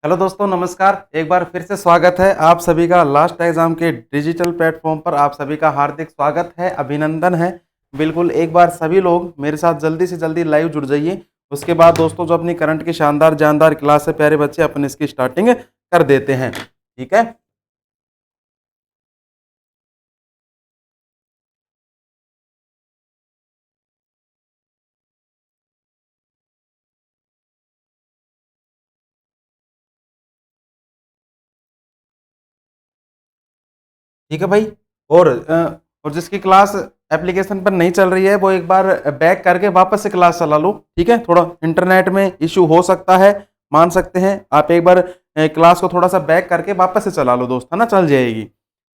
Hello दोस्तों, नमस्कार। एक बार फिर से स्वागत है आप सभी का लास्ट एग्जाम के डिजिटल प्लेटफॉर्म पर। आप सभी का हार्दिक स्वागत है, अभिनंदन है। बिल्कुल एक बार सभी लोग मेरे साथ जल्दी से जल्दी लाइव जुड़ जाइए। उसके बाद दोस्तों जो अपनी करंट की शानदार जानदार क्लास है प्यारे बच्चे, अपन इसकी स्टार्टिंग कर देते हैं। ठीक है, ठीक है भाई। और जिसकी क्लास एप्लीकेशन पर नहीं चल रही है वो एक बार बैक करके वापस से क्लास चला लो। ठीक है, थोड़ा इंटरनेट में इश्यू हो सकता है, मान सकते हैं आप। एक बार क्लास को थोड़ा सा बैक करके वापस से चला लो दोस्त, है ना, चल जाएगी।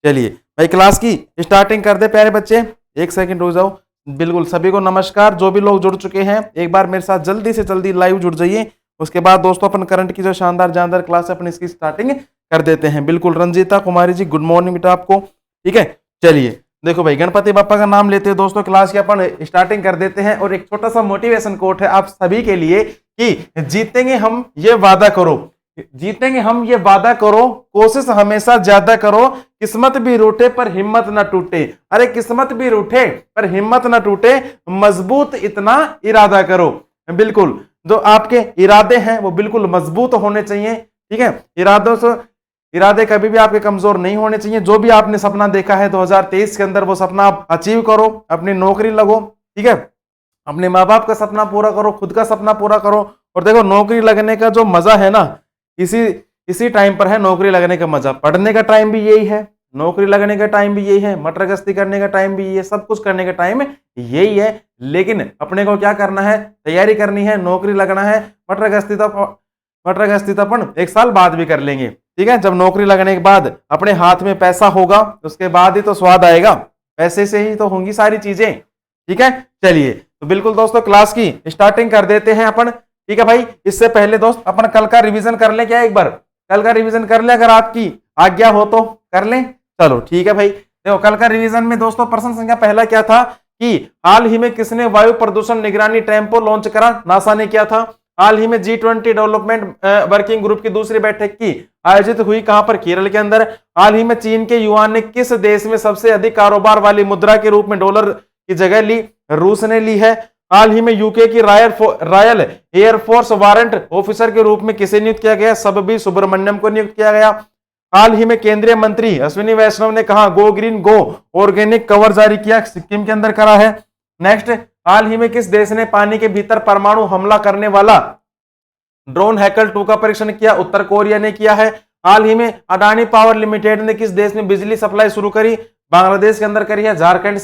चलिए भाई, क्लास की स्टार्टिंग कर दे प्यारे बच्चे। एक सेकंड रुक जाओ। बिल्कुल सभी को नमस्कार। जो भी लोग जुड़ चुके हैं एक बार मेरे साथ जल्दी से जल्दी लाइव जुड़ जाइए। उसके बाद दोस्तों अपन करंट की जो शानदार जानदार क्लास है अपन इसकी स्टार्टिंग कर देते हैं। बिल्कुल रंजीता कुमारी जी, गुड मॉर्निंग बेटा आपको। ठीक है, चलिए देखो भाई, गणपति बप्पा का नाम लेते हैं दोस्तों, क्लास की अपन स्टार्टिंग कर देते हैं। और एक छोटा सा मोटिवेशन कोट है आप सभी के लिए कि जीतेंगे हम ये वादा करो, जीतेंगे हम ये वादा करो, कोशिश हमेशा ज्यादा करो, किस्मत भी रूठे पर हिम्मत ना टूटे। अरे किस्मत भी रूठे पर हिम्मत ना टूटे, मजबूत इतना इरादा करो। बिल्कुल जो आपके इरादे हैं वो बिल्कुल मजबूत होने चाहिए। ठीक है, इरादे कभी भी आपके कमजोर नहीं होने चाहिए। जो भी आपने सपना देखा है 2023 के अंदर वो सपना आप अचीव करो, अपनी नौकरी लगो। ठीक है, अपने माँ बाप का सपना पूरा करो, खुद का सपना पूरा करो। और देखो नौकरी लगने का जो मजा है ना, इसी इसी टाइम पर है नौकरी लगने का मजा। पढ़ने का टाइम भी यही है, नौकरी लगने का टाइम भी यही है, मटर गश्ती करने का टाइम भी यही है, सब कुछ करने का टाइम यही है। लेकिन अपने को क्या करना है, तैयारी करनी है, नौकरी लगना है। मटर गश्ती तो अपन एक साल बाद भी कर लेंगे। ठीक है, जब नौकरी लगने के बाद अपने हाथ में पैसा होगा उसके बाद ही तो स्वाद आएगा, पैसे से ही तो होंगी सारी चीजें। ठीक है, चलिए तो बिल्कुल दोस्तों क्लास की स्टार्टिंग कर देते हैं अपन। ठीक है भाई, इससे पहले दोस्त अपन कल का रिवीजन कर ले क्या, एक बार कल का रिवीजन कर ले, अगर आपकी आज्ञा हो तो कर लें। चलो ठीक है भाई, देखो कल का रिवीजन में दोस्तों प्रश्न संख्या पहला क्या था कि हाल ही में किसने वायु प्रदूषण निगरानी टेम्पो लॉन्च करा, नासा ने किया था। हाल ही में G20 डेवलपमेंट वर्किंग ग्रुप की दूसरी बैठक की आयोजित हुई कहां पर, केरल के अंदर। हाल ही में चीन के युआन ने किस देश में सबसे अधिक कारोबार वाली मुद्रा के रूप में डॉलर की जगह ली, रूस ने ली है। हाल ही में यूके की रॉयल एयरफोर्स वारंट ऑफिसर के रूप में किसे नियुक्त किया गया, सबबी सुब्रमण्यम को नियुक्त किया गया। हाल ही में केंद्रीय मंत्री अश्विनी वैष्णव ने कहा गो ग्रीन गो ऑर्गेनिक कवर जारी किया, सिक्किम के अंदर करा है। नेक्स्ट, हाल ही में किस देश ने पानी के भीतर परमाणु हमला करने वाला ड्रोन हैकल 2 का परीक्षण किया, उत्तर कोरिया ने किया है। हाल ही में अडानी पावर लिमिटेड ने किस देश में बिजली सप्लाई शुरू करी, बांग्लादेश के अंदर करी है। झारखंड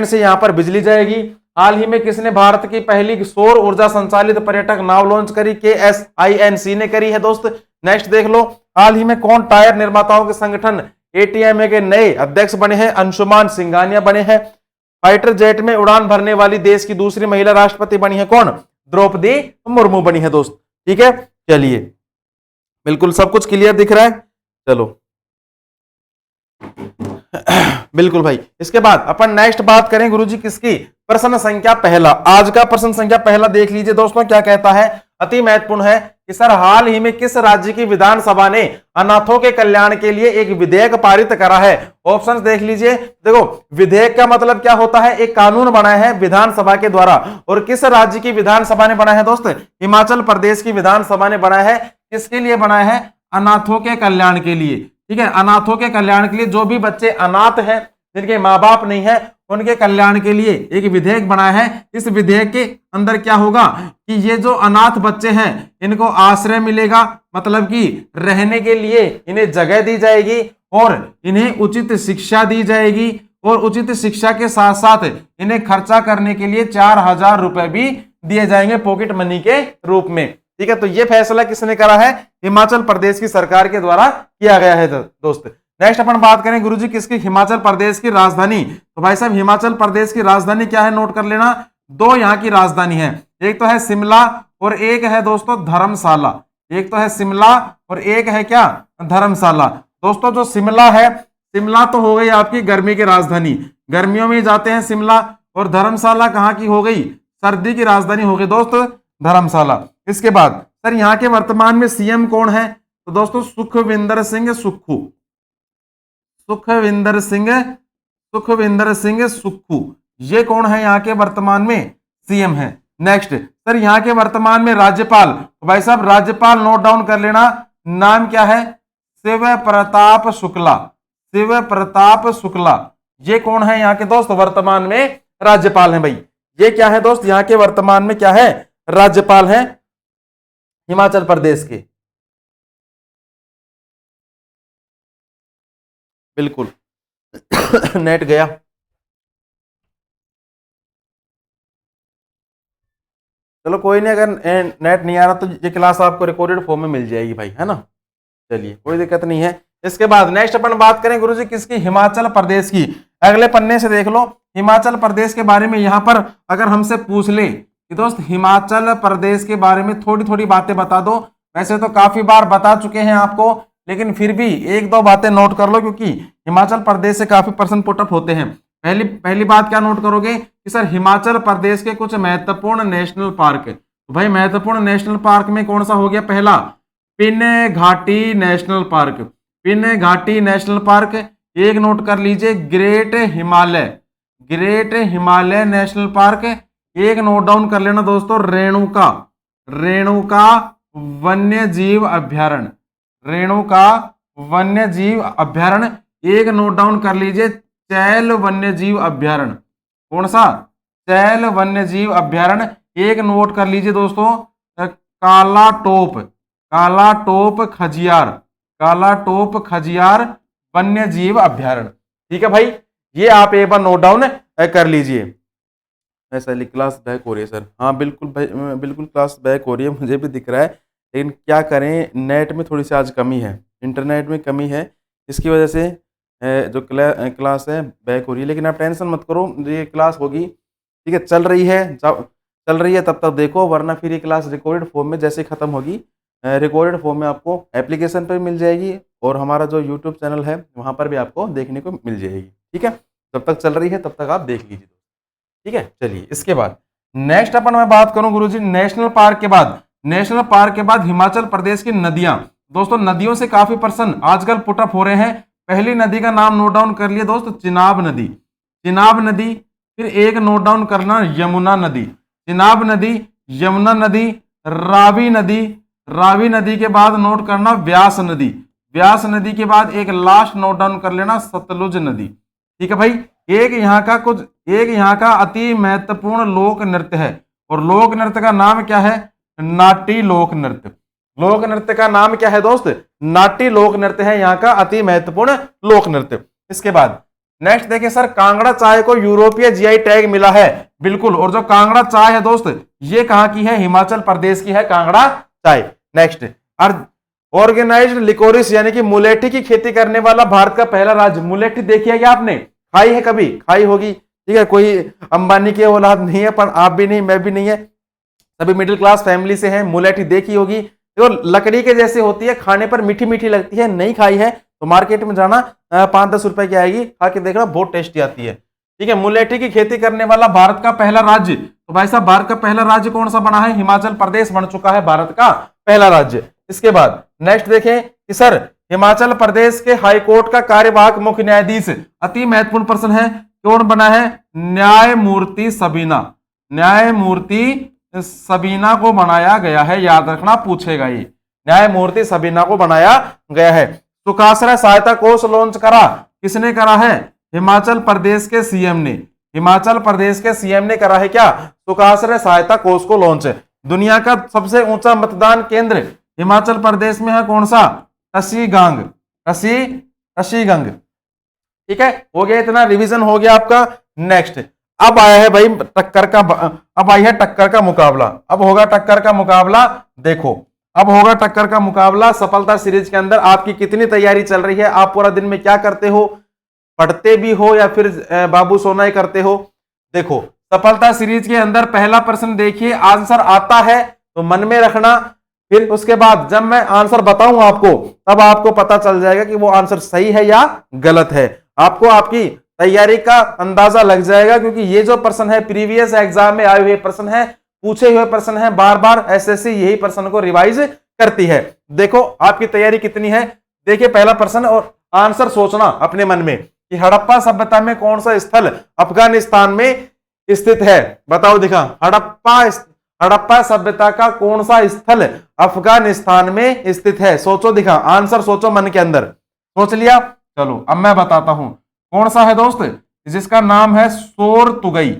से यहां पर बिजली जाएगी। हाल ही में किसने भारत की पहली सौर ऊर्जा संचालित पर्यटक नाव लॉन्च करी, KSINC ने करी है दोस्त। नेक्स्ट देख लो, हाल ही में कौन टायर निर्माताओं के संगठन ATMA के नए अध्यक्ष बने हैं, अंशुमान सिंघानिया बने हैं। फाइटर जेट में उड़ान भरने वाली देश की दूसरी महिला राष्ट्रपति बनी है कौन, द्रौपदी मुर्मू बनी है दोस्त। ठीक है, चलिए बिल्कुल सब कुछ क्लियर दिख रहा है। चलो बिल्कुल भाई, इसके बाद अपन नेक्स्ट बात करें गुरुजी किसकी, प्रश्न संख्या पहला। आज का प्रश्न संख्या पहला देख लीजिए दोस्तों, क्या कहता है, अति महत्वपूर्ण है कि सर हाल ही में किस राज्य की विधानसभा ने अनाथों के कल्याण के लिए एक विधेयक पारित करा है। ऑप्शंस देख लीजिए। देखो विधेयक का मतलब क्या होता है, एक कानून बना है विधानसभा के द्वारा। और किस राज्य की विधानसभा ने बनाया है दोस्त, हिमाचल प्रदेश की विधानसभा ने बनाया है। किसके लिए बनाया है, अनाथों के कल्याण के लिए। ठीक है, अनाथों के कल्याण के लिए, जो भी बच्चे अनाथ हैं, जिनके माँ बाप नहीं है, उनके कल्याण के लिए एक विधेयक बनाया है। इस विधेयक के अंदर क्या होगा कि ये जो अनाथ बच्चे हैं इनको आश्रय मिलेगा, मतलब कि रहने के लिए इन्हें जगह दी जाएगी और इन्हें उचित शिक्षा दी जाएगी। और उचित शिक्षा के साथ साथ इन्हें खर्चा करने के लिए 4000 रुपए भी दिए जाएंगे पॉकेट मनी के रूप में। ठीक है, तो ये फैसला किसने करा है, हिमाचल प्रदेश की सरकार के द्वारा किया गया है दोस्त। नेक्स्ट अपन बात करें गुरुजी किसकी, हिमाचल प्रदेश की राजधानी। तो भाई साहब हिमाचल प्रदेश की राजधानी क्या है, नोट कर लेना। 2 यहाँ की राजधानी है, एक तो है शिमला और एक है दोस्तों धर्मशाला। एक तो है शिमला और एक है क्या, धर्मशाला। दोस्तों जो शिमला है, शिमला तो हो गई आपकी गर्मी की राजधानी, गर्मियों में जाते हैं शिमला। और धर्मशाला कहाँ की हो गई, सर्दी की राजधानी हो गई दोस्त धर्मशाला। इसके बाद सर यहाँ के वर्तमान में सीएम कौन है? तो दोस्तों सुखविंदर सिंह सुक्खू, सुखविंदर सिंह सुक्खू, ये कौन है यहाँ के वर्तमान में सीएम है। नेक्स्ट सर यहाँ के वर्तमान में राज्यपाल, भाई साहब राज्यपाल नोट डाउन कर लेना, नाम क्या है? शिव प्रताप शुक्ला, शिव प्रताप शुक्ला, ये कौन है यहाँ के दोस्त वर्तमान में राज्यपाल हैं भाई। ये क्या है दोस्त? यहाँ के वर्तमान में क्या है? राज्यपाल हैं हिमाचल प्रदेश के। बिल्कुल नेट गया। चलो कोई नहीं, अगर नेट नहीं आ रहा तो ये क्लास आपको रिकॉर्डेड फॉर्म में मिल जाएगी भाई, है ना। चलिए कोई दिक्कत नहीं है। इसके बाद नेक्स्ट अपन बात करें गुरुजी किसकी? हिमाचल प्रदेश की। अगले पन्ने से देख लो हिमाचल प्रदेश के बारे में। यहां पर अगर हमसे पूछ ले कि दोस्त हिमाचल प्रदेश के बारे में थोड़ी थोड़ी बातें बता दो, वैसे तो काफी बार बता चुके हैं आपको, लेकिन फिर भी एक दो बातें नोट कर लो, क्योंकि हिमाचल प्रदेश से काफी प्रश्न पुटअप होते हैं। पहली बात क्या नोट करोगे कि सर हिमाचल प्रदेश के कुछ महत्वपूर्ण नेशनल पार्क। तो भाई महत्वपूर्ण नेशनल पार्क में कौन सा हो गया? पहला पिन घाटी नेशनल पार्क, पिन घाटी नेशनल पार्क। एक नोट कर लीजिए great Himalaya, great Himalaya national park. एक नोट डाउन कर लेना दोस्तों रेणुका, रेणुका वन्य जीव अभ्यारण्य, रेणुका वन्य जीव अभ्यारण्य। एक नोट डाउन कर लीजिए चैल वन्य जीव अभ्यारण्य। कौन सा? चैल वन्य जीव अभ्यारण्य। एक नोट कर लीजिए दोस्तों काला टोप, काला टोप खजियार, काला टोप खजियार वन्य जीव अभ्यारण्य। ठीक है भाई, ये आप एक बार नोट डाउन कर लीजिए। ऐसा क्लास बैक हो रही है सर। हाँ बिल्कुल भाई, बिल्कुल क्लास बैक हो रही है, मुझे भी दिख रहा है, लेकिन क्या करें नेट में थोड़ी सी आज कमी है, इंटरनेट में कमी है, इसकी वजह से जो क्लास है बैक हो रही है। लेकिन आप टेंशन मत करो, ये क्लास होगी, ठीक है, चल रही है, चल रही है तब तक देखो, वरना फिर ये क्लास रिकॉर्डेड फॉर्म में जैसे खत्म होगी, रिकॉर्डेड फॉर्म में आपको एप्लीकेशन पर मिल जाएगी और हमारा जो यूट्यूब चैनल है वहाँ पर भी आपको देखने को मिल जाएगी। ठीक है, जब तक चल रही है तब तक आप देख लीजिए। ठीक है, चलिए इसके बाद नेक्स्ट अपन मैं बात करूं गुरुजी नेशनल पार्क के बाद, नेशनल पार्क के बाद हिमाचल प्रदेश की नदियां। दोस्तों नदियों से काफी प्रश्न आजकल पुटअप हो रहे हैं। पहली नदी का नाम नोट डाउन कर लिए दोस्त, चिनाब नदी, चिनाब नदी। फिर एक नोट डाउन करना यमुना नदी, चिनाब नदी, यमुना नदी, रावी नदी, रावी नदी के बाद नोट करना व्यास नदी, व्यास नदी के बाद एक लास्ट नोट डाउन कर लेना सतलुज नदी। ठीक है भाई, एक यहाँ का अति महत्वपूर्ण लोक नृत्य है, और लोक नृत्य का नाम क्या है? नाटी लोक नृत्य। लोक नृत्य का नाम क्या है दोस्त? नाटी लोक नृत्य है यहाँ का अति महत्वपूर्ण लोक नृत्य। इसके बाद नेक्स्ट देखिए सर, कांगड़ा चाय को यूरोपीय जीआई टैग मिला है। बिल्कुल, और जो कांगड़ा चाय है दोस्त ये कहाँ की है? हिमाचल प्रदेश की है कांगड़ा चाय। नेक्स्ट ऑर्गेनाइज्ड लिकोरिस यानी कि मुलेठी की खेती करने वाला भारत का पहला राज्य। मुलेठी देखी है क्या आपने? खाई है कभी? खाई होगी। ठीक है, कोई अंबानी की औलाद नहीं है, पर आप भी नहीं, मैं भी नहीं है, सभी मिडिल क्लास फैमिली से हैं। मुलेठी देखी होगी, तो लकड़ी के जैसे होती है, खाने पर मीठी मीठी लगती है। नहीं खाई है तो मार्केट में जाना, 5-10 रुपए की आएगी, खा के देखना, बहुत टेस्टी आती है। ठीक है, मुलेठी की खेती करने वाला भारत का पहला राज्य। तो भाई साहब भारत का पहला राज्य कौन सा बना है? हिमाचल प्रदेश बन चुका है भारत का पहला राज्य। इसके बाद नेक्स्ट देखें कि सर हिमाचल प्रदेश के हाईकोर्ट का कार्यवाहक मुख्य न्यायाधीश, अति महत्वपूर्ण प्रश्न है, कौन बना है? न्यायमूर्ति सबीना, न्यायमूर्ति सबीना को बनाया गया है, याद रखना पूछेगा ये, न्यायमूर्ति सबीना को बनाया गया है। सुखाश्रय सहायता कोष लॉन्च करा, किसने करा है? हिमाचल प्रदेश के सीएम ने, हिमाचल प्रदेश के सीएम ने करा है क्या? सुखाश्रय सहायता कोष को लॉन्च। दुनिया का सबसे ऊंचा मतदान केंद्र हिमाचल प्रदेश में है, कौन सा? टसीगंग, टसीगंग। ठीक है, हो गया, इतना रिवीजन हो गया आपका। नेक्स्ट अब आया है भाई टक्कर का, अब आई है टक्कर का मुकाबला। अब होगा टक्कर का मुकाबला, देखो अब होगा टक्कर का मुकाबला। सफलता सीरीज के अंदर आपकी कितनी तैयारी चल रही है? आप पूरा दिन में क्या करते हो? पढ़ते भी हो या फिर बाबू सोना ही करते हो? देखो सफलता सीरीज के अंदर पहला प्रश्न देखिए, आंसर आता है तो मन में रखना, फिर उसके बाद जब मैं आंसर बताऊं आपको तब आपको पता चल जाएगा कि वो आंसर सही है या गलत है। आपको आपकी तैयारी का अंदाजा लग जाएगा, क्योंकि ये जो प्रश्न है प्रीवियस एग्जाम में आए हुए प्रश्न है, पूछे हुए प्रश्न है, बार बार एसएससी यही प्रश्न को रिवाइज करती है। देखो आपकी तैयारी कितनी है। देखिए पहला प्रश्न और आंसर सोचना अपने मन में कि हड़प्पा सभ्यता में कौन सा स्थल अफगानिस्तान में स्थित है। बताओ दिखा, हड़प्पा सभ्यता का कौन सा स्थल अफगानिस्तान में स्थित है। सोचो दिखा, आंसर सोचो मन के अंदर। सोच लिया, चलो अब मैं बताता हूं कौन सा है दोस्त, जिसका नाम है सोरतुगई।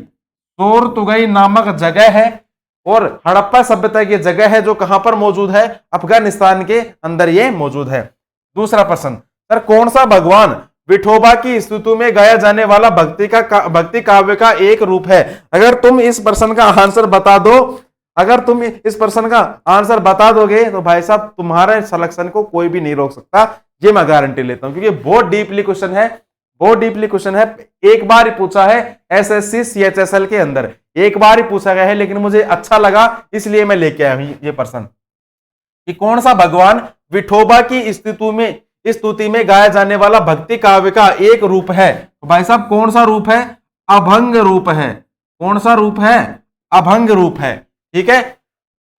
सोरतुगई नामक जगह है और हड़प्पा सभ्यता की जगह है जो कहां पर मौजूद है, अफगानिस्तान के अंदर ये मौजूद है। दूसरा प्रश्न, सर कौन सा भगवान विठोबा की स्तुति में गाया जाने वाला भक्ति काव्य का एक रूप है। अगर तुम इस प्रश्न का आंसर बता दो, अगर तुम इस प्रश्न का आंसर बता दोगे तो भाई साहब तुम्हारे सिलेक्शन को कोई भी नहीं रोक सकता, ये मैं गारंटी लेता हूं, क्योंकि बहुत डीपली क्वेश्चन है, बहुत डीपली क्वेश्चन है। एक बार ही पूछा है एसएससी सीएचएसएल के अंदर, एक बार ही पूछा गया है, लेकिन मुझे अच्छा लगा इसलिए मैं लेके आया हूं ये प्रश्न कि कौन सा भगवान विठोबा की स्तुति में गाया जाने वाला भक्ति काव्य का एक रूप है। तो भाई साहब कौन सा रूप है, अभंग रूप है। कौन सा रूप है, अभंग रूप है। ठीक है,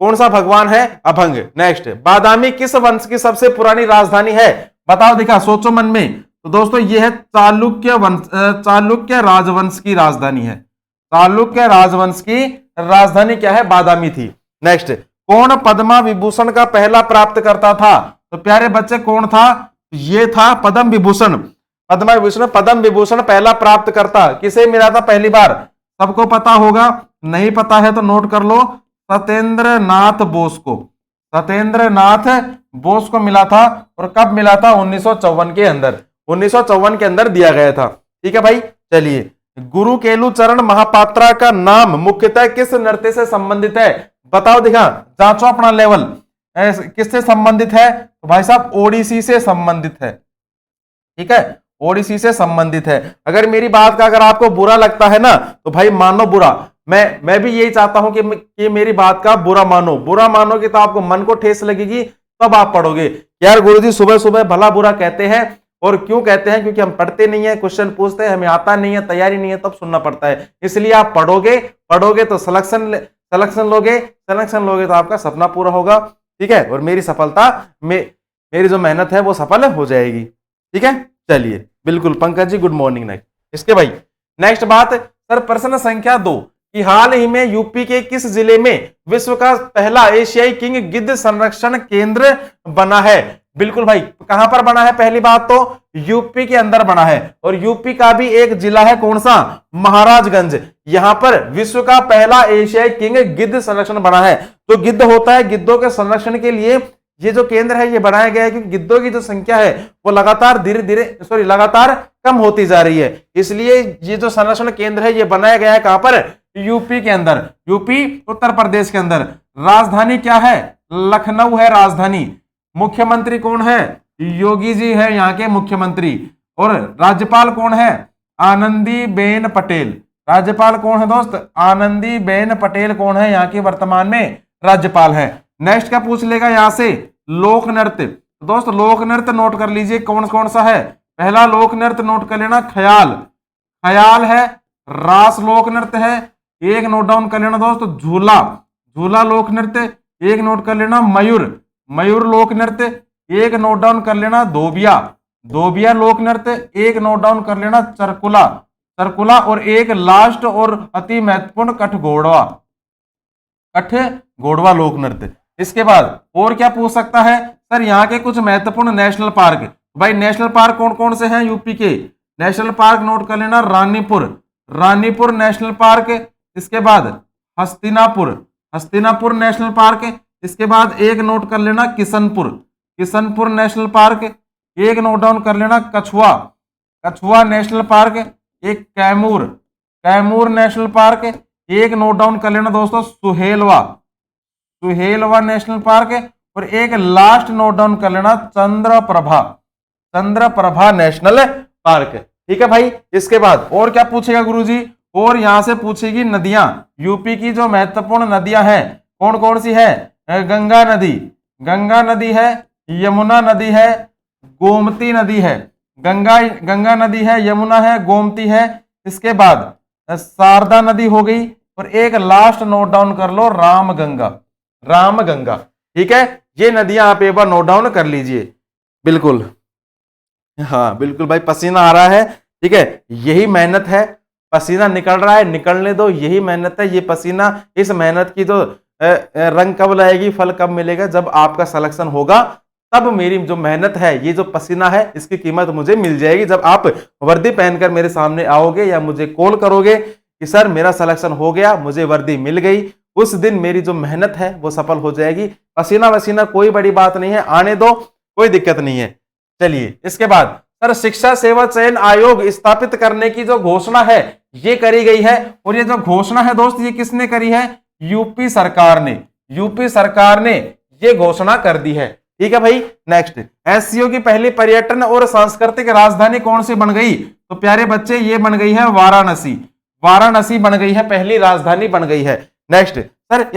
कौन सा भगवान है, अभंग। नेक्स्ट, बादामी किस वंश की सबसे पुरानी राजधानी है। बताओ दिखा, सोचो मन में। तो दोस्तों ये है चालुक्य राजवंश की राजधानी है। चालुक्य राजवंश की राजधानी क्या है, बादामी थी। नेक्स्ट, कौन पद्मा विभूषण का पहला प्राप्त करता था। तो प्यारे बच्चे कौन था, ये था पद्म विभूषण। पद्म विभूषण पहला प्राप्त करता किसे मिला था पहली बार, सबको पता होगा, नहीं पता है तो नोट कर लो, सत्येंद्र नाथ बोस को। सत्येंद्र नाथ बोस को मिला था। और कब मिला था, 1954 के अंदर, 1954 के अंदर दिया गया था। ठीक है भाई, चलिए। गुरु केलुचरण महापात्रा का नाम मुख्यतः किस नृत्य से संबंधित है। बताओ दिखा, जांचो अपना लेवल, किससे संबंधित है। तो भाई साहब ओडिसी से संबंधित है। ठीक है, ओडिसी से संबंधित है। अगर मेरी बात का अगर आपको बुरा लगता है ना तो भाई मानो बुरा, मैं भी यही चाहता हूं कि मेरी बात का बुरा मानोगे तो आपको मन को ठेस लगेगी, तब आप पढ़ोगे। यार गुरुजी सुबह सुबह भला बुरा कहते हैं, और क्यों कहते हैं, क्योंकि हम पढ़ते नहीं है, क्वेश्चन पूछते हैं, हमें आता नहीं है, तैयारी नहीं है, तब सुनना पड़ता है। इसलिए आप पढ़ोगे तो सिलेक्शन लोगे तो आपका सपना पूरा होगा। ठीक है, और मेरी सफलता मेरी जो मेहनत है वो सफल हो जाएगी। ठीक है, चलिए बिल्कुल। Pankaj ji good morning. Next, इसके भाई नेक्स्ट बात, सर प्रश्न संख्या 2 कि हाल ही में यूपी के किस जिले में विश्व का पहला एशियाई किंग गिद्ध संरक्षण केंद्र बना है। बिल्कुल भाई, कहां पर बना है, पहली बात तो यूपी के अंदर बना है, और यूपी का भी एक जिला है, कौन सा, महाराजगंज। यहां पर विश्व का पहला एशियाई किंग गिद्ध संरक्षण बना है। तो गिद्ध होता है, गिद्धों के संरक्षण के लिए ये जो केंद्र है ये बनाया गया है, क्योंकि गिद्धों की जो संख्या है वो लगातार कम होती जा रही है। इसलिए ये जो संरक्षण केंद्र है ये बनाया गया है कहां पर, यूपी के अंदर, यूपी उत्तर प्रदेश के अंदर। राजधानी क्या है, लखनऊ है राजधानी। मुख्यमंत्री कौन है, योगी जी है यहाँ के मुख्यमंत्री। और राज्यपाल कौन है, आनंदीबेन पटेल। राज्यपाल कौन है दोस्त, आनंदीबेन पटेल कौन है, यहाँ की वर्तमान में राज्यपाल है। नेक्स्ट क्या पूछ लेगा यहां से, लोक नृत्य। दोस्त लोक नृत्य नोट कर लीजिए कौन कौन सा है। पहला लोक नृत्य नोट कर लेना, ख्याल है। रास लोक नृत्य है, एक नोट डाउन कर लेना दोस्त। झूला लोक नृत्य, एक नोट कर लेना। मयूर लोक नृत्य, एक नोट डाउन कर लेना। धोबिया लोक नृत्य, एक नोट डाउन कर लेना। चरकुला और एक लास्ट और अति महत्वपूर्ण कठघोड़वा लोक नृत्य। इसके बाद और क्या पूछ सकता है, सर यहाँ के कुछ महत्वपूर्ण नेशनल पार्क। भाई नेशनल पार्क कौन कौन से हैं यूपी के, नेशनल पार्क नोट कर लेना। Ranipur national park. इसके बाद हस्तिनापुर नेशनल पार्क। इसके बाद एक नोट कर लेना किशनपुर नेशनल पार्क। एक नोट डाउन कर लेना कछुआ नेशनल पार्क। एक कैमूर नेशनल पार्क। एक नोट डाउन कर लेना दोस्तों सुहेलवा नेशनल पार्क। और एक लास्ट नोट डाउन कर लेना चंद्रप्रभा नेशनल पार्क। ठीक है भाई, इसके बाद और क्या पूछेगा गुरुजी, और यहां से पूछेगी नदियां। यूपी की जो महत्वपूर्ण नदियां हैं कौन कौन सी है, गंगा नदी है, यमुना नदी है, गोमती नदी है। गंगा नदी है, यमुना है, गोमती है। इसके बाद शारदा नदी हो गई, और एक लास्ट नोट डाउन कर लो, रामगंगा। रामगंगा, ठीक है, ये नदियां आप एक बार नोट डाउन कर लीजिए। बिल्कुल, हाँ बिल्कुल भाई, पसीना आ रहा है, ठीक है, यही मेहनत है, पसीना निकल रहा है, निकलने दो, यही मेहनत है। ये पसीना, इस मेहनत की तो रंग कब लाएगी, फल कब मिलेगा, जब आपका सिलेक्शन होगा, तब मेरी जो मेहनत है, ये जो पसीना है, इसकी कीमत मुझे मिल जाएगी। जब आप वर्दी पहनकर मेरे सामने आओगे या मुझे कॉल करोगे कि सर मेरा सिलेक्शन हो गया, मुझे वर्दी मिल गई, उस दिन मेरी जो मेहनत है वो सफल हो जाएगी। पसीना वसीना कोई बड़ी बात नहीं है, आने दो, कोई दिक्कत नहीं है। चलिए, इसके बाद सर शिक्षा सेवा चयन आयोग स्थापित करने की जो घोषणा है ये करी गई है, और ये जो घोषणा है दोस्त, ये किसने करी है? यूपी सरकार ने। यूपी सरकार ने ये घोषणा कर दी है, ठीक है भाई। नेक्स्ट, एससीओ की पहली पर्यटन और सांस्कृतिक राजधानी कौन सी बन गई? तो प्यारे बच्चे, ये बन गई है वाराणसी। वाराणसी बन गई है, पहली राजधानी बन गई है। नेक्स्ट सर,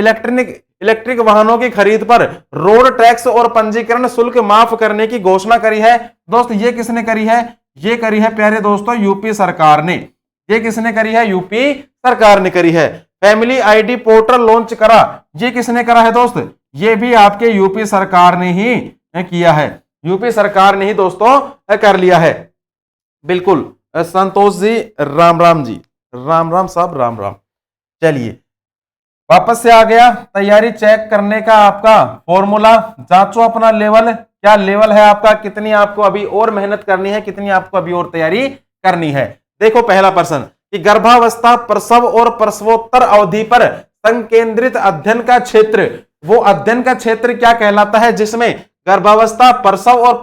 इलेक्ट्रिक वाहनों की खरीद पर रोड टैक्स और पंजीकरण शुल्क माफ करने की घोषणा करी है। दोस्त ये किसने करी है? ये करी है प्यारे दोस्तों यूपी सरकार ने। ये किसने करी है? यूपी सरकार ने करी है। फैमिली आईडी पोर्टल लॉन्च करा, ये किसने करा है दोस्त? ये भी आपके यूपी सरकार ने ही किया है। यूपी सरकार ने ही दोस्तों कर लिया है। बिल्कुल संतोष जी, राम राम जी, राम राम साहब, राम राम। चलिए, वापस से आ गया तैयारी चेक करने का आपका फॉर्मूला। जांचो अपना लेवल, क्या लेवल है आपका, कितनी आपको अभी और मेहनत करनी है, कितनी आपको अभी और तैयारी करनी है। देखो पहला प्रश्न कि गर्भावस्था, प्रसव और प्रसवोत्तर अवधि पर संकेंद्रित अध्ययन का क्षेत्र, वो अध्ययन का क्षेत्र क्या कहलाता है जिसमें गर्भावस्था, प्रसव और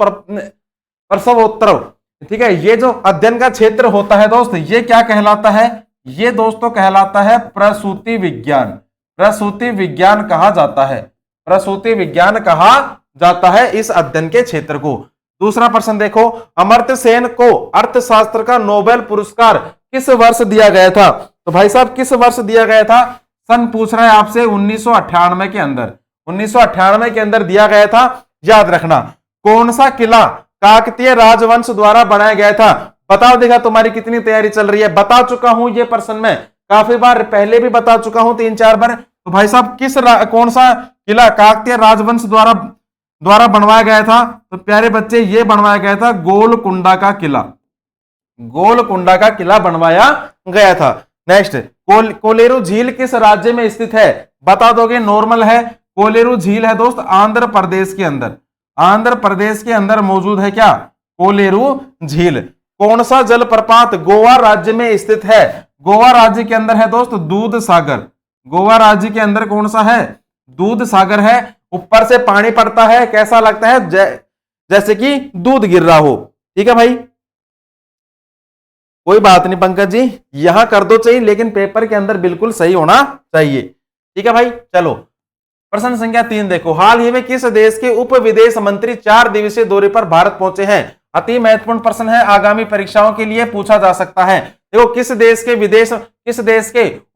प्रसवोत्तर, ठीक है, ये जो अध्ययन का क्षेत्र होता है दोस्त, ये क्या कहलाता है? ये दोस्तों कहलाता है प्रसूति विज्ञान। प्रसूति विज्ञान कहा जाता है, प्रसूति विज्ञान कहा जाता है इस अध्ययन के क्षेत्र को। दूसरा प्रश्न देखो, अमर्त्य सेन को अर्थशास्त्र का नोबेल पुरस्कार किस वर्ष दिया गया था? तो भाई साहब किस वर्ष दिया गया था? सन पूछ रहा है आपसे 1998 के अंदर, 1998 के अंदर दिया गया था, याद रखना। कौन सा किला काकतीय राजवंश द्वारा बनाया गया था? बताओ, देखा तुम्हारी कितनी तैयारी चल रही है। बता चुका हूं ये प्रश्न में काफी बार, पहले भी बता चुका हूं 3-4 बार। तो भाई साहब कौन सा किला काकतीय राजवंश द्वारा बनवाया गया था? तो प्यारे बच्चे, ये बनवाया गया था गोलकुंडा का किला। गोलकुंडा का किला बनवाया गया था। नेक्स्ट, कोलेरू झील किस राज्य में स्थित है? बता दोगे, नॉर्मल है। कोलेरू झील है दोस्त आंध्र प्रदेश के अंदर, आंध्र प्रदेश के अंदर मौजूद है क्या? कोलेरू झील। कौन सा जलप्रपात गोवा राज्य में स्थित है? गोवा राज्य के अंदर है दोस्त दूध सागर। गोवा राज्य के अंदर कौन सा है? दूध सागर है। ऊपर से पानी पड़ता है, कैसा लगता है? जैसे कि दूध गिर रहा हो। ठीक है भाई, कोई बात नहीं पंकज जी, यहां कर दो चाहिए, लेकिन पेपर के अंदर बिल्कुल सही होना चाहिए। ठीक है भाई, चलो प्रश्न संख्या 3 देखो, हाल ही में किस देश के उप विदेश मंत्री 4 दिवसीय दौरे पर भारत पहुंचे हैं? अति महत्वपूर्ण प्रश्न है, आगामी परीक्षाओं के लिए पूछा जा सकता है। देखो, किस देश के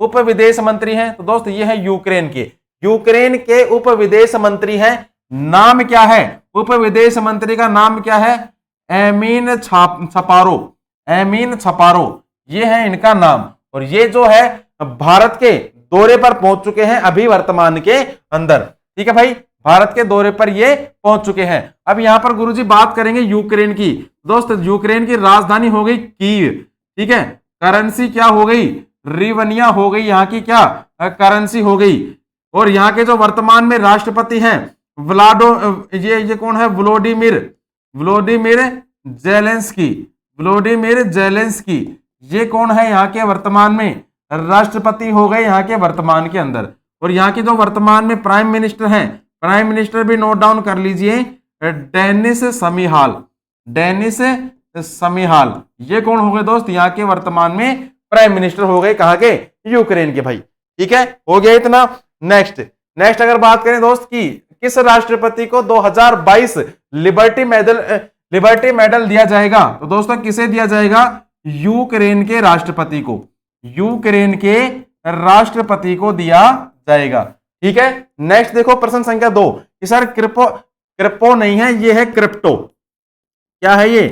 उप विदेश मंत्री हैं? तो दोस्त ये है यूक्रेन के। यूक्रेन के उप विदेश मंत्री हैं। नाम क्या है उप विदेश मंत्री का? नाम क्या है? एमीन छपारो। एमीन छपारो, ये है इनका नाम। और ये जो है भारत के दौरे पर पहुंच चुके हैं अभी वर्तमान के अंदर। ठीक है भाई, भारत के दौरे पर ये पहुंच चुके हैं। अब यहां पर गुरुजी बात करेंगे यूक्रेन की। दोस्त यूक्रेन की राजधानी हो गई कीव। ठीक है, करेंसी क्या हो गई? रिवनिया हो गई, यहाँ की क्या करेंसी हो गई। और यहाँ के जो वर्तमान में राष्ट्रपति हैं ये कौन है? Vladimir Zelensky. व्लादिमीर जेलेंस्की, ये कौन है? यहाँ के वर्तमान में राष्ट्रपति हो गए यहाँ के वर्तमान के अंदर। और यहाँ के जो वर्तमान में प्राइम मिनिस्टर हैं, प्राइम मिनिस्टर भी नोट डाउन कर लीजिए, डेनिस समीहाल। डेनिस समीहाल, ये कौन हो गए दोस्त? यहाँ के वर्तमान में प्राइम मिनिस्टर हो गए, कहाँ के? यूक्रेन के भाई। ठीक है, हो गया इतना। नेक्स्ट अगर बात करें दोस्त की किस राष्ट्रपति को 2022 लिबर्टी मेडल दिया जाएगा? तो दोस्तों किसे दिया जाएगा? यूक्रेन के राष्ट्रपति को। यूक्रेन के राष्ट्रपति को दिया जाएगा। ठीक है, नेक्स्ट देखो प्रश्न संख्या 2 कि सर क्रिप्टो नहीं है, ये है क्रिप्टो। क्या है ये?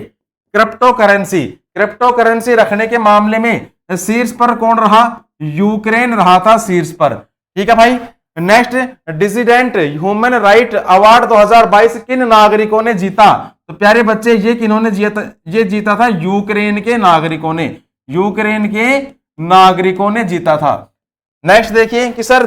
Crypto currency. क्रिप्टो करेंसी रखने के मामले में शीर्ष पर कौन रहा? यूक्रेन रहा था शीर्ष पर। ठीक है भाई। Next, dissident human right award 2022 किन नागरिकों ने जीता? तो प्यारे बच्चे ये किन्होंने जीता? ये जीता था यूक्रेन के नागरिकों ने, यूक्रेन के नागरिकों ने जीता था। नेक्स्ट देखिए कि सर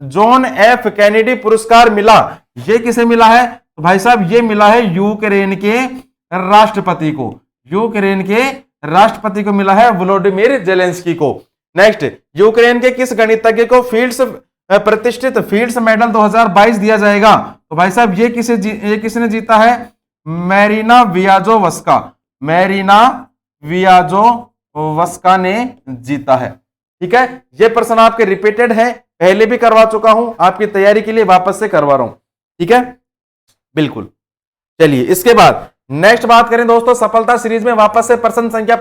जॉन एफ कैनेडी पुरस्कार मिला, ये किसे मिला है? तो भाई साहब ये मिला है यूक्रेन के राष्ट्रपति को, यूक्रेन के राष्ट्रपति को मिला है, वोलोडिमिर जेलेंस्की को। नेक्स्ट, यूक्रेन के किस गणितज्ञ को फील्ड्स प्रतिष्ठित फील्ड्स मेडल 2022 दिया जाएगा? तो भाई साहब ये किसने जीता है? मैरिना वियाजोवस्का, मैरिना वियाजोवस्का ने जीता है। ठीक है, ये प्रश्न आपके रिपीटेड है, पहले भी करवा चुका हूं, आपकी तैयारी के लिए वापस से करवा रहा हूं। ठीक है, बिल्कुल। चलिए इसके बाद नेक्स्ट बात करें दोस्तों, सफलता सीरीज में वापस से प्रश्न संख्या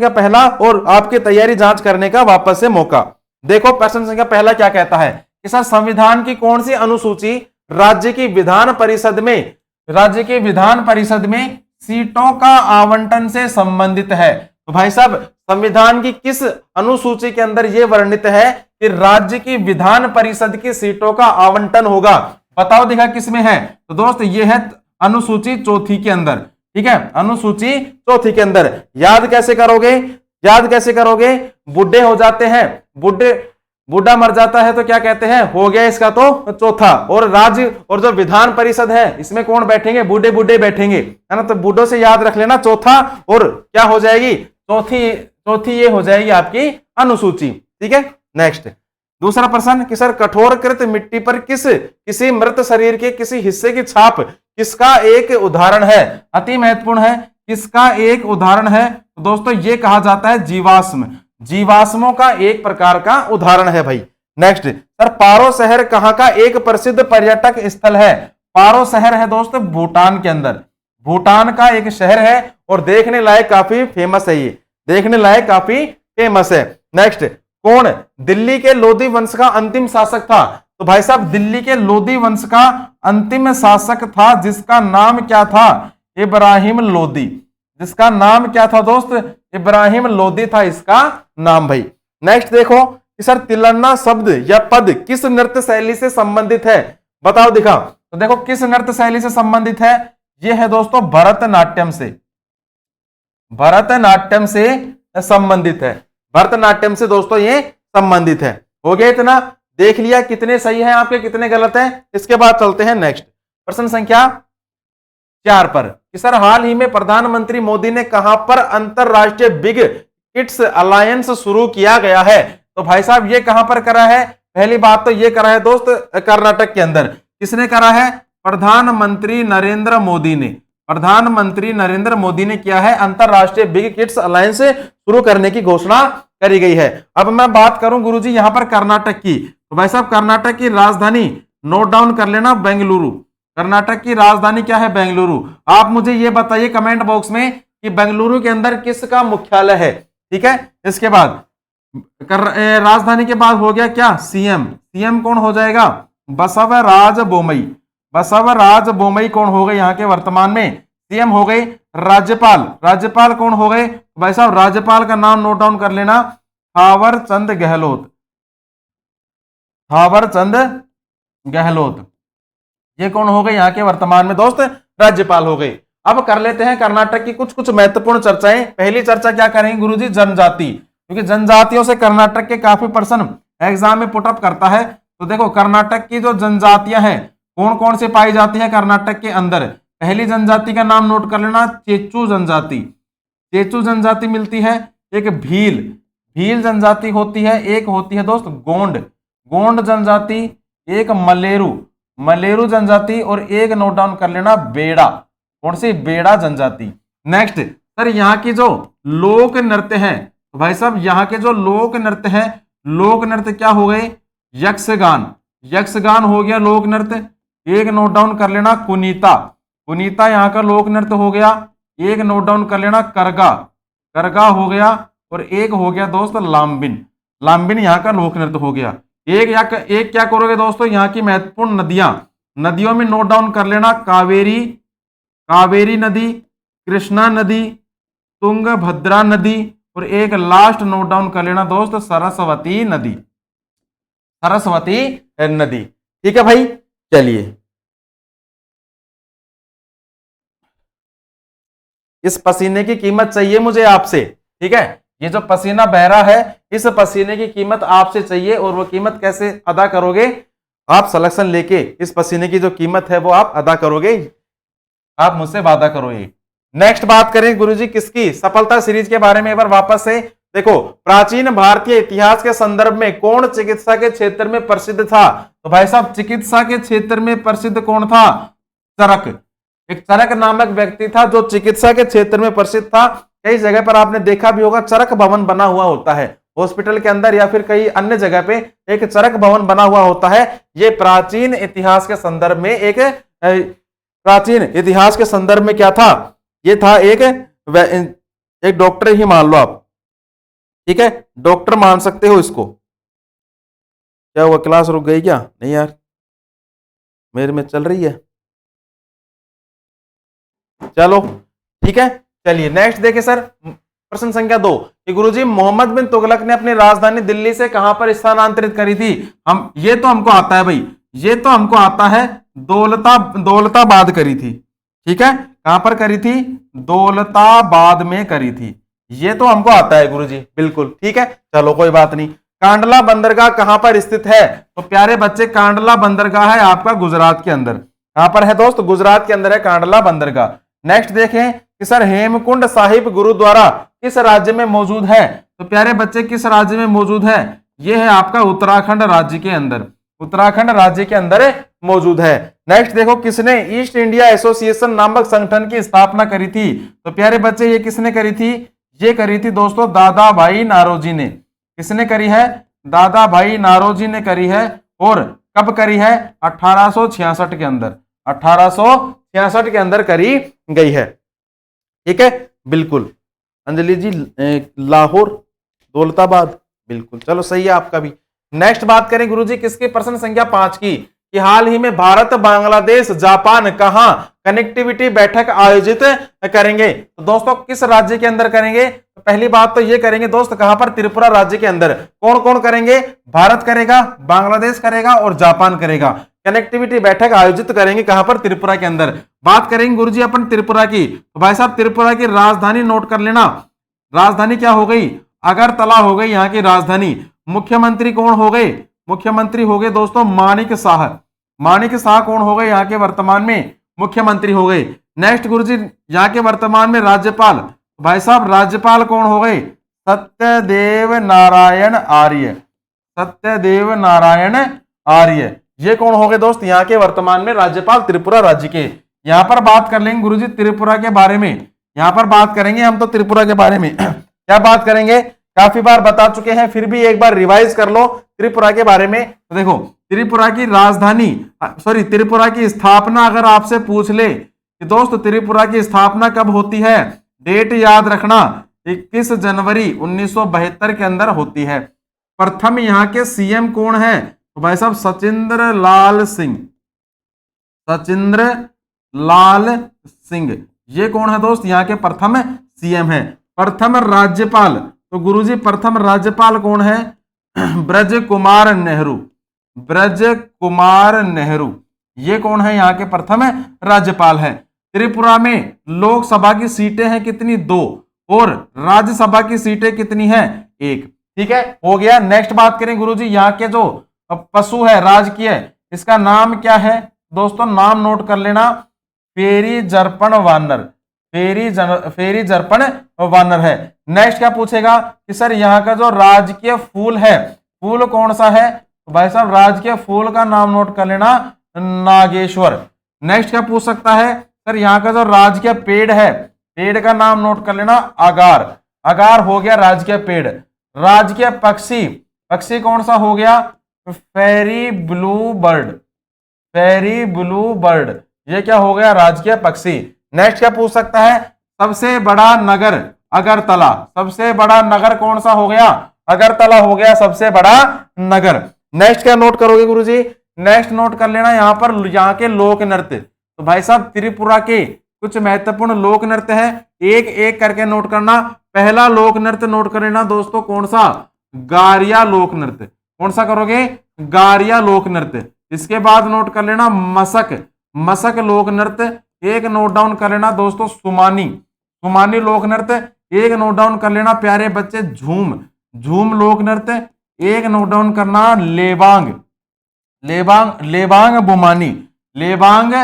पहला और आपकी तैयारी जांच करने का वापस से मौका। देखो प्रश्न संख्या पहला क्या कहता है कि सर संविधान की कौन सी अनुसूची राज्य की विधान परिषद में सीटों का आवंटन से संबंधित है? तो भाई साहब संविधान की किस अनुसूची के अंदर यह वर्णित है कि राज्य की विधान परिषद की सीटों का आवंटन होगा? बताओ दिखा किसमें है? तो दोस्त ये है अनुसूची चौथी के अंदर। ठीक है, अनुसूची चौथी के अंदर। याद कैसे करोगे? बुढ़े हो जाते हैं, बुढ़ा मर जाता है तो क्या कहते हैं? हो गया इसका तो चौथा। और राज्य और जो विधान परिषद है इसमें कौन बैठेंगे? बूढ़े बैठेंगे, है ना। तो बूढ़ों से याद रख लेना चौथा, और क्या हो जाएगी? चौथी ये हो जाएगी आपकी अनुसूची। ठीक है, नेक्स्ट दूसरा प्रश्न कि सर कठोरकृत मिट्टी पर किसी मृत शरीर के किसी हिस्से की छाप किसका एक उदाहरण है? अति महत्वपूर्ण है, किसका एक उदाहरण है? तो दोस्तों ये कहा जाता है जीवाश्मों का एक प्रकार का उदाहरण है भाई। नेक्स्ट सर पारो शहर कहां का एक प्रसिद्ध पर्यटक स्थल है? पारो शहर है दोस्तों भूटान के अंदर, भूटान का एक शहर है और देखने लायक काफी फेमस है, ये देखने लायक काफी फेमस है। नेक्स्ट कौन दिल्ली के लोधी वंश का अंतिम शासक था? तो भाई साहब दिल्ली के लोधी वंश का अंतिम शासक था जिसका नाम क्या था? इब्राहिम लोधी। जिसका नाम क्या था दोस्त? इब्राहिम लोधी था इसका नाम भाई। नेक्स्ट देखो कि सर तिलन्ना शब्द या पद किस नृत्य शैली से संबंधित है? बताओ दिखा। तो देखो किस नृत्य शैली से संबंधित है? यह है दोस्तों भरतनाट्यम से, भरतनाट्यम से संबंधित है, भरतनाट्यम से दोस्तों ये संबंधित है। हो गया इतना? देख लिया कितने सही हैं आपके, कितने गलत हैं। इसके बाद चलते हैं नेक्स्ट प्रश्न संख्या 4 पर कि सर हाल ही में प्रधानमंत्री मोदी ने कहां पर अंतरराष्ट्रीय बिग किड्स अलायंस शुरू किया गया है? तो भाई साहब ये कहां पर करा है? पहली बात तो ये करा है दोस्त कर्नाटक के अंदर। किसने करा है? प्रधानमंत्री नरेंद्र मोदी ने, प्रधानमंत्री नरेंद्र मोदी ने किया है, अंतरराष्ट्रीय बिग किड्स अलायंस शुरू करने की घोषणा करी गई है। अब मैं बात करूं गुरुजी यहां पर कर्नाटक की, तो भाई साहब कर्नाटक की राजधानी नोट डाउन कर लेना बेंगलुरु। कर्नाटक की राजधानी क्या है? बेंगलुरु। आप मुझे ये बताइए कमेंट बॉक्स में कि बेंगलुरु के अंदर किसका मुख्यालय है? ठीक है, इसके बाद राजधानी के बाद हो गया क्या? सीएम। सीएम कौन हो जाएगा? बसवराज बोमई। बसवराज बोमई कौन हो गए यहाँ के वर्तमान में सीएम हो गए। राज्यपाल, राज्यपाल कौन हो गए भाई साहब? राज्यपाल का नाम नोट डाउन कर लेना, थावर चंद गहलोत। थावर चंद गहलोत ये कौन हो गए यहाँ के वर्तमान में दोस्त? राज्यपाल हो गए। अब कर लेते हैं कर्नाटक की कुछ महत्वपूर्ण चर्चाएं। पहली चर्चा क्या करेंगे गुरुजी? जनजाति, क्योंकि जनजातियों से कर्नाटक के काफी प्रश्न एग्जाम में पुटअप करता है। तो देखो कर्नाटक की जो जनजातियां हैं कौन कौन से पाई जाती है कर्नाटक के अंदर? पहली जनजाति का नाम नोट कर लेना, चेचू जनजाति। चेचू जनजाति मिलती है। एक भील जनजाति होती है, एक होती है दोस्त गोंड जनजाति, एक मलेरू जनजाति, और एक नोट डाउन कर लेना बेड़ा। कौन सी? बेड़ा जनजाति। नेक्स्ट सर यहाँ की जो लोक नृत्य है, तो भाई साहब यहाँ के जो लोक नृत्य है, लोक नृत्य क्या हो गए? यक्षगान हो गया लोक नृत्य। एक नोट डाउन कर लेना कुनीता यहाँ का लोक नृत्य हो गया। एक नोट डाउन कर लेना करगा हो गया। और एक हो गया दोस्त लाम्बिन यहाँ का लोक नृत्य हो गया। एक क्या करोगे दोस्तों? यहाँ की महत्वपूर्ण नदियों में नोट डाउन कर लेना, कावेरी नदी, कृष्णा नदी, तुंगभद्रा नदी, और एक लास्ट नोट डाउन कर लेना दोस्त, सरस्वती नदी, सरस्वती नदी। ठीक है भाई, चलिए इस पसीने की कीमत चाहिए मुझे आपसे। ठीक है, ये जो पसीना बह रहा है इस पसीने की कीमत आपसे चाहिए, और वो कीमत कैसे अदा करोगे? आप सिलेक्शन लेके इस पसीने की जो कीमत है वो आप अदा करोगे, आप मुझसे वादा करोगे। नेक्स्ट बात करें गुरुजी किसकी, सफलता सीरीज के बारे में एक बार वापस से देखो। प्राचीन भारतीय इतिहास के संदर्भ में कौन चिकित्सा के क्षेत्र में प्रसिद्ध था? तो भाई साहब चिकित्सा के क्षेत्र में प्रसिद्ध कौन था? चरक। एक चरक नामक व्यक्ति था जो चिकित्सा के क्षेत्र में प्रसिद्ध था। कई जगह पर आपने देखा भी होगा चरक भवन बना हुआ होता है हॉस्पिटल के अंदर या फिर कई अन्य जगह पे एक चरक भवन बना हुआ होता है। ये प्राचीन इतिहास के संदर्भ में एक प्राचीन इतिहास के संदर्भ में क्या था? ये था एक डॉक्टर ही मान लो आप। ठीक है, डॉक्टर मान सकते हो इसको। क्या हुआ, क्लास रुक गई क्या? नहीं यार, मेरे में चल रही है। चलो ठीक है, चलिए नेक्स्ट देखिए सर, प्रश्न संख्या 2 कि गुरुजी मोहम्मद बिन तुगलक ने अपनी राजधानी दिल्ली से कहां पर स्थानांतरित करी थी? हम ये तो हमको आता है भाई, ये तो हमको आता है, दौलताबाद करी थी। ठीक है, कहां पर करी थी? दौलताबाद में करी थी। ये तो हमको आता है गुरुजी, बिल्कुल ठीक है, चलो कोई बात नहीं। कांडला बंदरगाह कहां पर स्थित है? तो प्यारे बच्चे कांडला बंदरगाह है आपका गुजरात के अंदर। कहां पर है दोस्त? गुजरात के अंदर है कांडला बंदरगाह। नेक्स्ट देखें कि सर हेमकुंड साहिब गुरुद्वारा किस राज्य में मौजूद है? तो प्यारे बच्चे किस राज्य में मौजूद है? यह है आपका उत्तराखंड राज्य के अंदर, उत्तराखंड राज्य के अंदर मौजूद है। नेक्स्ट देखो किसने ईस्ट इंडिया एसोसिएशन नामक संगठन की स्थापना करी थी? तो प्यारे बच्चे ये किसने करी थी? ये करी थी दोस्तों दादा भाई नारोजी ने। किसने करी है? दादा भाई नारोजी ने करी है। और कब करी है? 1866 के अंदर, 1866 के अंदर करी गई है। ठीक है, बिल्कुल अंजलि जी, लाहौर, दौलताबाद, बिल्कुल चलो सही है आपका भी। नेक्स्ट बात करें गुरुजी किसकी, प्रश्न संख्या 5 की कि हाल ही में भारत बांग्लादेश जापान कहां कनेक्टिविटी बैठक आयोजित करेंगे? तो दोस्तों किस राज्य के अंदर करेंगे? तो पहली बात तो ये करेंगे दोस्त, कहां पर? त्रिपुरा राज्य के अंदर। कौन कौन करेंगे? भारत करेगा, बांग्लादेश करेगा और जापान करेगा। कनेक्टिविटी बैठक आयोजित करेंगे कहां पर? त्रिपुरा के अंदर। बात करेंगे गुरुजी अपन त्रिपुरा की, तो भाई साहब त्रिपुरा की राजधानी नोट कर लेना। राजधानी क्या हो गई? अगरतला हो गई यहाँ की राजधानी। मुख्यमंत्री कौन हो गए? मुख्यमंत्री हो गए दोस्तों मानिक शाह। मानिक शाह कौन हो गए? यहाँ के वर्तमान में मुख्यमंत्री हो गए। नेक्स्ट गुरुजी यहाँ के वर्तमान में राज्यपाल, भाई साहब राज्यपाल कौन हो गए? सत्यदेव नारायण आर्य। सत्यदेव नारायण आर्य, ये कौन हो गए दोस्त? यहाँ के वर्तमान में राज्यपाल त्रिपुरा राज्य के। यहाँ पर बात कर लेंगे गुरुजी त्रिपुरा के बारे में, यहाँ पर बात करेंगे हम तो त्रिपुरा के बारे में क्या बात करेंगे? काफी बार बता चुके हैं, फिर भी एक बार रिवाइज कर लो त्रिपुरा के बारे में। तो देखो त्रिपुरा की राजधानी, सॉरी त्रिपुरा की स्थापना अगर आपसे पूछ ले कि दोस्त त्रिपुरा की स्थापना कब होती है, डेट याद रखना 21 जनवरी 1972 के अंदर होती है। प्रथम यहाँ के सीएम कौन है? तो भाई साहब सचिंद्र लाल सिंह। सचिंद्र लाल सिंह, ये कौन है दोस्त? यहाँ के प्रथम सीएम है। प्रथम राज्यपाल, तो गुरुजी प्रथम राज्यपाल कौन है? ब्रज कुमार नेहरू। ब्रज कुमार नेहरू, ये कौन है? यहाँ के प्रथम राज्यपाल है। त्रिपुरा में लोकसभा की सीटें हैं कितनी? 2, और राज्यसभा की सीटें कितनी हैं? 1। ठीक है, हो गया। नेक्स्ट बात करें गुरुजी यहाँ के जो पशु है राजकीय, इसका नाम क्या है दोस्तों? नाम नोट कर लेना, फेरी जर्पण वानर। फेरी जर्पण वानर है। नेक्स्ट क्या पूछेगा कि सर यहाँ का जो राजकीय फूल है, फूल कौन सा है? तो भाई साहब राजकीय फूल का नाम नोट कर लेना, नागेश्वर। नेक्स्ट क्या पूछ सकता है? सर यहाँ का जो राजकीय पेड़ है, पेड़ का नाम नोट कर लेना, आगार। आगार हो गया राजकीय पेड़। राजकीय पक्षी, पक्षी कौन सा हो गया? फेरी ब्लू बर्ड। फेरी ब्लू बर्ड, ये क्या हो गया? राजकीय पक्षी। नेक्स्ट क्या पूछ सकता है? सबसे बड़ा नगर, अगरतला। सबसे बड़ा नगर कौन सा हो गया? अगरतला हो गया सबसे बड़ा नगर। नेक्स्ट क्या नोट करोगे गुरुजी? नेक्स्ट नोट कर लेना यहाँ पर यहाँ के लोक नृत्य। तो भाई साहब त्रिपुरा के कुछ महत्वपूर्ण लोक नृत्य है, एक एक करके नोट करना। पहला लोक नृत्य नोट कर लेना दोस्तों, कौन सा? गारिया लोक नृत्य। कौन सा करोगे? गारिया लोक नृत्य। इसके बाद नोट कर लेना मशक, मशक लोक नृत्य। एक नोट डाउन कर लेना दोस्तों सुमानी, सुमानी लोक नृत्य। एक नोट डाउन कर लेना प्यारे बच्चे झूम, झूम लोक नृत्य। एक नोट डाउन करना लेबांग, लेबांग लेबांग बुमानी, लेबांग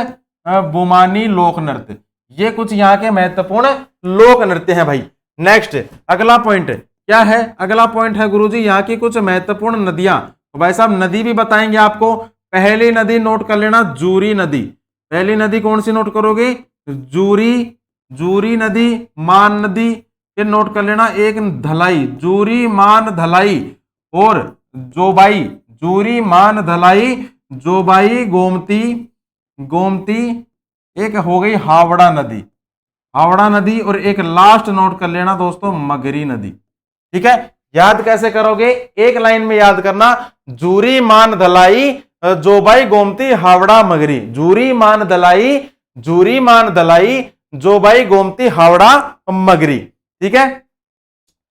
बुमानी लोक नृत्य। ये कुछ यहाँ के महत्वपूर्ण लोक नृत्य हैं भाई। नेक्स्ट अगला पॉइंट क्या है? अगला पॉइंट है गुरुजी यहाँ की कुछ महत्वपूर्ण नदियां। तो भाई साहब नदी भी बताएंगे आपको। पहली नदी नोट कर लेना जूरी नदी। पहली नदी कौन सी नोट करोगे? जूरी, जूरी नदी। मान नदी फिर नोट कर लेना एक धलाई, जूरी मान धलाई और जोबाई, जूरी मान धलाई जोबाई गोमती, गोमती। एक हो गई हावड़ा नदी, हावड़ा नदी। और एक लास्ट नोट कर लेना दोस्तों मगरी नदी। ठीक है, याद कैसे करोगे? एक लाइन में याद करना, जूरी मान धलाई जोबाई गोमती हावड़ा मगरी, जूरी मान धलाई, जूरी मान धलाई जोबाई गोमती हावड़ा मगरी। ठीक है,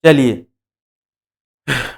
चलिए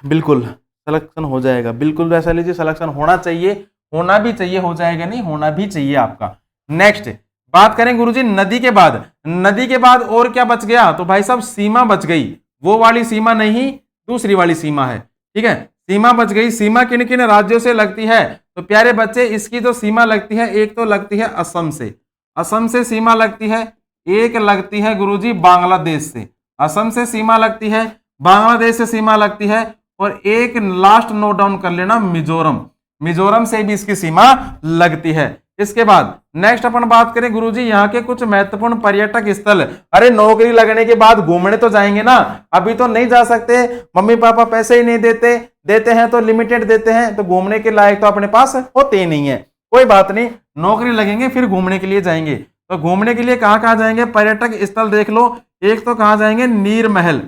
बिल्कुल सिलेक्शन हो जाएगा, बिल्कुल वैसा लीजिए, सिलेक्शन होना चाहिए, होना भी चाहिए, हो जाएगा नहीं, होना भी चाहिए आपका। नेक्स्ट बात करें गुरुजी नदी के बाद, नदी के बाद और क्या बच गया? तो भाई साहब सीमा बच गई, वो वाली सीमा नहीं, दूसरी वाली सीमा है। ठीक है, सीमा बच गई। सीमा किन किन राज्यों से लगती है? तो प्यारे बच्चे इसकी तो सीमा लगती है, एक तो लगती है असम से, असम से सीमा लगती है। एक लगती है गुरुजी बांग्लादेश से, असम से सीमा लगती है, बांग्लादेश से सीमा लगती है। और एक लास्ट नोट डाउन कर लेना मिजोरम, मिजोरम से भी इसकी सीमा लगती है। इसके बाद नेक्स्ट अपन बात करें गुरुजी यहाँ के कुछ महत्वपूर्ण पर्यटक स्थल। अरे नौकरी लगने के बाद घूमने तो जाएंगे ना, अभी तो नहीं जा सकते, मम्मी पापा पैसे ही नहीं देते, देते हैं तो लिमिटेड देते हैं, तो घूमने के लायक तो अपने पास होते ही नहीं है। कोई बात नहीं, नौकरी लगेंगे फिर घूमने के लिए जाएंगे। तो घूमने के लिए कहाँ कहाँ जाएंगे? पर्यटक स्थल देख लो। एक तो कहाँ जाएंगे? नीर महल,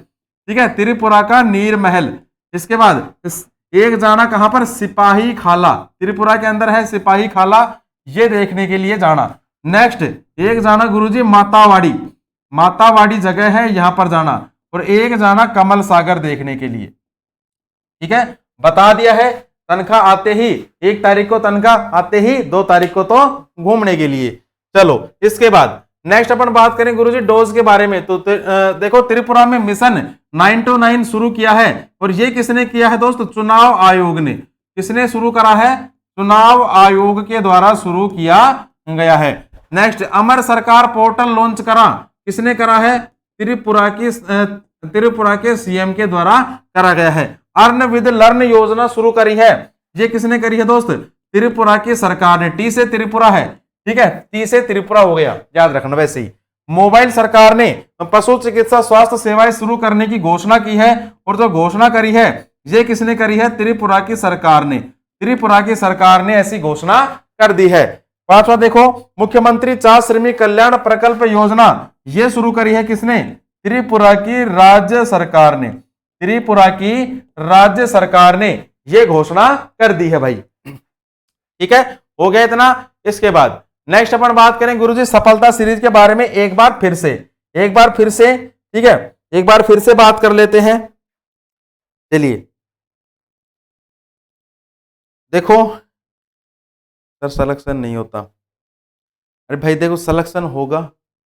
ठीक है, त्रिपुरा का नीर महल। इसके बाद एक जाना कहां पर? सिपाही खाला, त्रिपुरा के अंदर है सिपाही खाला, ये देखने के लिए जाना। नेक्स्ट एक जाना गुरुजी मातावाड़ी, मातावाड़ी जगह है यहां पर जाना। और एक जाना कमल सागर देखने के लिए। ठीक है, बता दिया है। तनख्वाह आते ही, 1 तारीख को तनख्वाह आते ही 2 तारीख को तो घूमने के लिए। चलो इसके बाद नेक्स्ट अपन बात करें गुरुजी डोज के बारे में। तो देखो त्रिपुरा में मिशन 929 शुरू किया है। और ये किसने किया है दोस्त? चुनाव आयोग ने। किसने शुरू करा है? चुनाव आयोग के द्वारा शुरू किया गया है। नेक्स्ट अमर सरकार पोर्टल लॉन्च करा, किसने करा है? त्रिपुरा के सीएम के द्वारा करा गया है। अर्न विद लर्न योजना शुरू करी है, ये किसने करी है दोस्त? त्रिपुरा की सरकार ने। टी से त्रिपुरा है, ठीक है, टी से त्रिपुरा हो गया, याद रखना। वैसे ही मोबाइल सरकार ने पशु चिकित्सा स्वास्थ्य सेवाएं शुरू करने की घोषणा की है। और जो घोषणा करी है ये किसने करी है? त्रिपुरा की सरकार ने। त्रिपुरा की सरकार ने ऐसी घोषणा कर दी है। पांचवा देखो मुख्यमंत्री 4 श्रमिक कल्याण प्रकल्प योजना, ये शुरू करी है किसने? त्रिपुरा की राज्य सरकार ने। त्रिपुरा की राज्य सरकार ने यह घोषणा कर दी है भाई। ठीक है, हो गया इतना। इसके बाद नेक्स्ट अपन बात करें गुरुजी सफलता सीरीज के बारे में एक बार फिर से, ठीक है, एक बार फिर से बात कर लेते हैं। चलिए देखो सर सिलेक्शन नहीं होता, अरे भाई देखो सिलेक्शन होगा,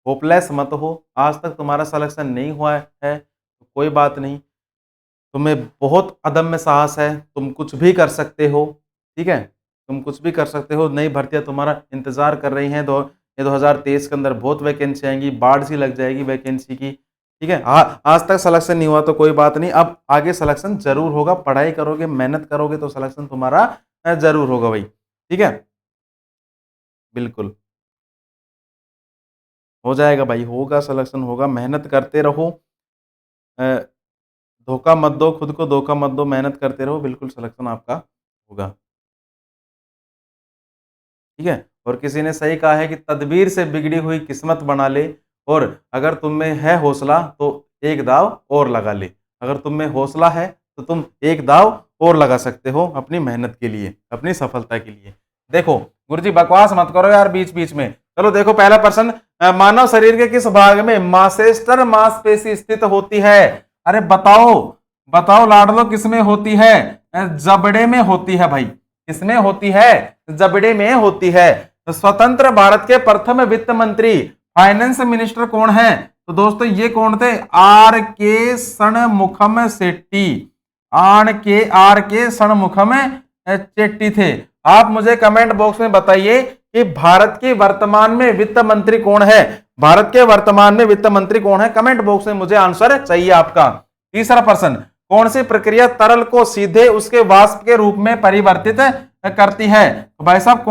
होपलेस मत हो। आज तक तुम्हारा सिलेक्शन नहीं हुआ है तो कोई बात नहीं, तुम्हें बहुत अदम्य साहस है, तुम कुछ भी कर सकते हो। ठीक है, तुम कुछ भी कर सकते हो। नई भर्तियां तुम्हारा इंतजार कर रही हैं। 2023 के अंदर बहुत वैकेंसी आएंगी, बाढ़ सी लग जाएगी वैकेंसी की। ठीक है, आज तक सिलेक्शन नहीं हुआ तो कोई बात नहीं, अब आगे सिलेक्शन जरूर होगा। पढ़ाई करोगे, मेहनत करोगे तो सिलेक्शन तुम्हारा जरूर होगा भाई। ठीक है, बिल्कुल हो जाएगा भाई, होगा सिलेक्शन होगा। मेहनत करते रहो, धोखा मत दो, खुद को धोखा मत दो, मेहनत करते रहो, बिल्कुल सिलेक्शन आपका होगा। ठीक है, और किसी ने सही कहा है कि तदबीर से बिगड़ी हुई किस्मत बना ले, और अगर तुम में है हौसला तो एक दाव और लगा ले। अगर तुम में हौसला है तो तुम एक दाव और लगा सकते हो अपनी मेहनत के लिए, अपनी सफलता के लिए। देखो गुरुजी बकवास मत करो यार बीच बीच में, चलो देखो पहला प्रश्न, मानव शरीर के किस भाग में मासेस्टर मांसपेशी स्थित होती है? अरे बताओ बताओ लाडलो, किसमें होती है? जबड़े में होती है भाई। किसमें होती है? जबड़े में होती है। तो स्वतंत्र भारत के प्रथम वित्त मंत्री, फाइनेंस मिनिस्टर कौन है? तो दोस्तों ये कौन थे? आर के षणमुखम शेट्टी। आर के षणमुखम शेट्टी थे। आप मुझे कमेंट बॉक्स में बताइए कि भारत की वर्तमान में वित्त मंत्री कौन है? भारत के वर्तमान में वित्त मंत्री कौन है? कमेंट बॉक्स में मुझे आंसर चाहिए आपका। तीसरा प्रश्न, कौन सी प्रक्रिया तरल को सीधे उसके वाष्प के रूप में परिवर्तित करती है? तो भाई साहब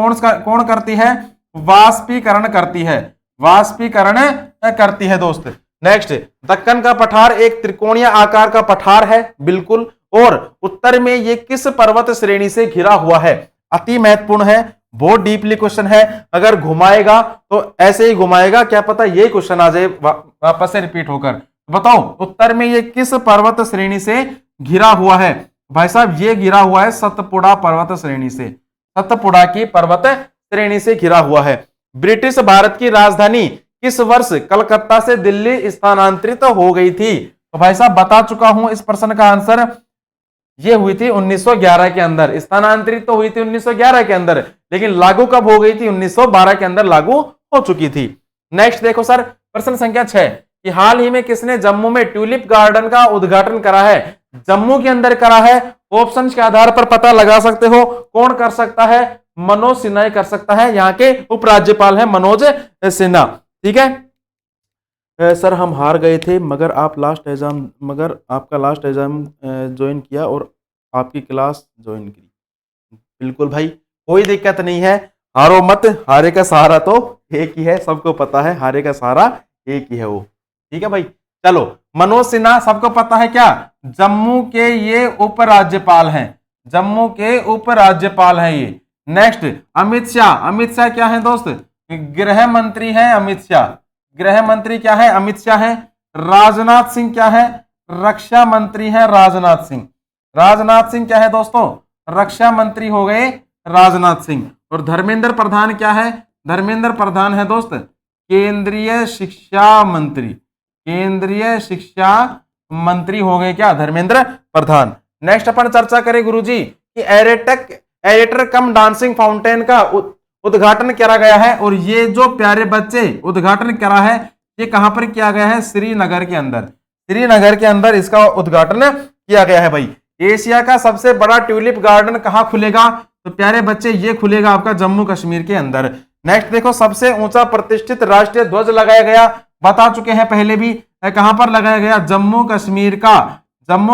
कौन करती है? वाष्पीकरण करती है। वाष्पीकरण करती है दोस्त। नेक्स्ट, दक्कन का पठार एक त्रिकोणीय आकार का पठार है, बिल्कुल। और उत्तर में ये किस पर्वत श्रेणी से घिरा हुआ है? अति महत्वपूर्ण है, बहुत डीपली क्वेश्चन है। अगर घुमाएगा तो ऐसे ही घुमाएगा, क्या पता ये क्वेश्चन आ जाए वापस से रिपीट होकर। बताओ उत्तर में ये किस पर्वत श्रेणी से घिरा हुआ है? भाई साहब ये घिरा हुआ है सतपुड़ा पर्वत श्रेणी से। सतपुड़ा की पर्वत श्रेणी से घिरा हुआ है। ब्रिटिश भारत की राजधानी किस वर्ष कलकत्ता से दिल्ली स्थानांतरित हो गई थी? तो भाई साहब बता चुका हूं इस प्रश्न का आंसर, ये हुई थी 1911 के अंदर। स्थानांतरित तो हुई थी 1911 के अंदर, लेकिन लागू कब हो गई थी? 1912 के अंदर लागू हो चुकी थी। नेक्स्ट देखो सर, प्रश्न संख्या 6 कि हाल ही में किसने जम्मू में ट्यूलिप गार्डन का उद्घाटन करा है? जम्मू के अंदर करा है। ऑप्शंस के आधार पर पता लगा सकते हो। कौन कर सकता है? मनोज सिन्हा कर सकता है। यहाँ के उपराज्यपाल है मनोज सिन्हा। ठीक है सर, हम हार गए थे मगर आपका लास्ट एग्जाम ज्वाइन किया और आपकी क्लास ज्वाइन की। बिल्कुल भाई, कोई दिक्कत नहीं है, हारो मत। हारे का सहारा तो एक ही है, सबको पता है हारे का सहारा एक ही है वो। ठीक है भाई, चलो मनोज सिन्हा सबको पता है क्या? जम्मू के ये उपराज्यपाल हैं। जम्मू के उपराज्यपाल हैं ये। नेक्स्ट अमित शाह। अमित शाह क्या है दोस्त? गृह मंत्री हैं अमित शाह। गृह मंत्री क्या है? अमित शाह है। राजनाथ सिंह क्या है? रक्षा मंत्री है राजनाथ सिंह। राजनाथ सिंह क्या है दोस्तों? रक्षा मंत्री हो गए राजनाथ सिंह। और धर्मेंद्र प्रधान क्या है? धर्मेंद्र प्रधान है दोस्त केंद्रीय शिक्षा मंत्री। केंद्रीय शिक्षा मंत्री हो गए क्या? धर्मेंद्र प्रधान। नेक्स्ट अपन चर्चा करें गुरुजी कि एरेटर कम डांसिंग फाउंटेन का उद्घाटन करा गया है। और ये जो प्यारे बच्चे उद्घाटन करा है, ये कहां पर किया गया है? श्रीनगर के अंदर। श्रीनगर के अंदर इसका उद्घाटन किया गया है भाई। एशिया का सबसे बड़ा ट्यूलिप गार्डन कहां खुलेगा? तो प्यारे बच्चे ये खुलेगा आपका जम्मू कश्मीर के अंदर। नेक्स्ट देखो, सबसे ऊंचा प्रतिष्ठित राष्ट्रीय ध्वज लगाया गया, बता चुके हैं पहले भी, कहां पर लगाया गया? जम्मू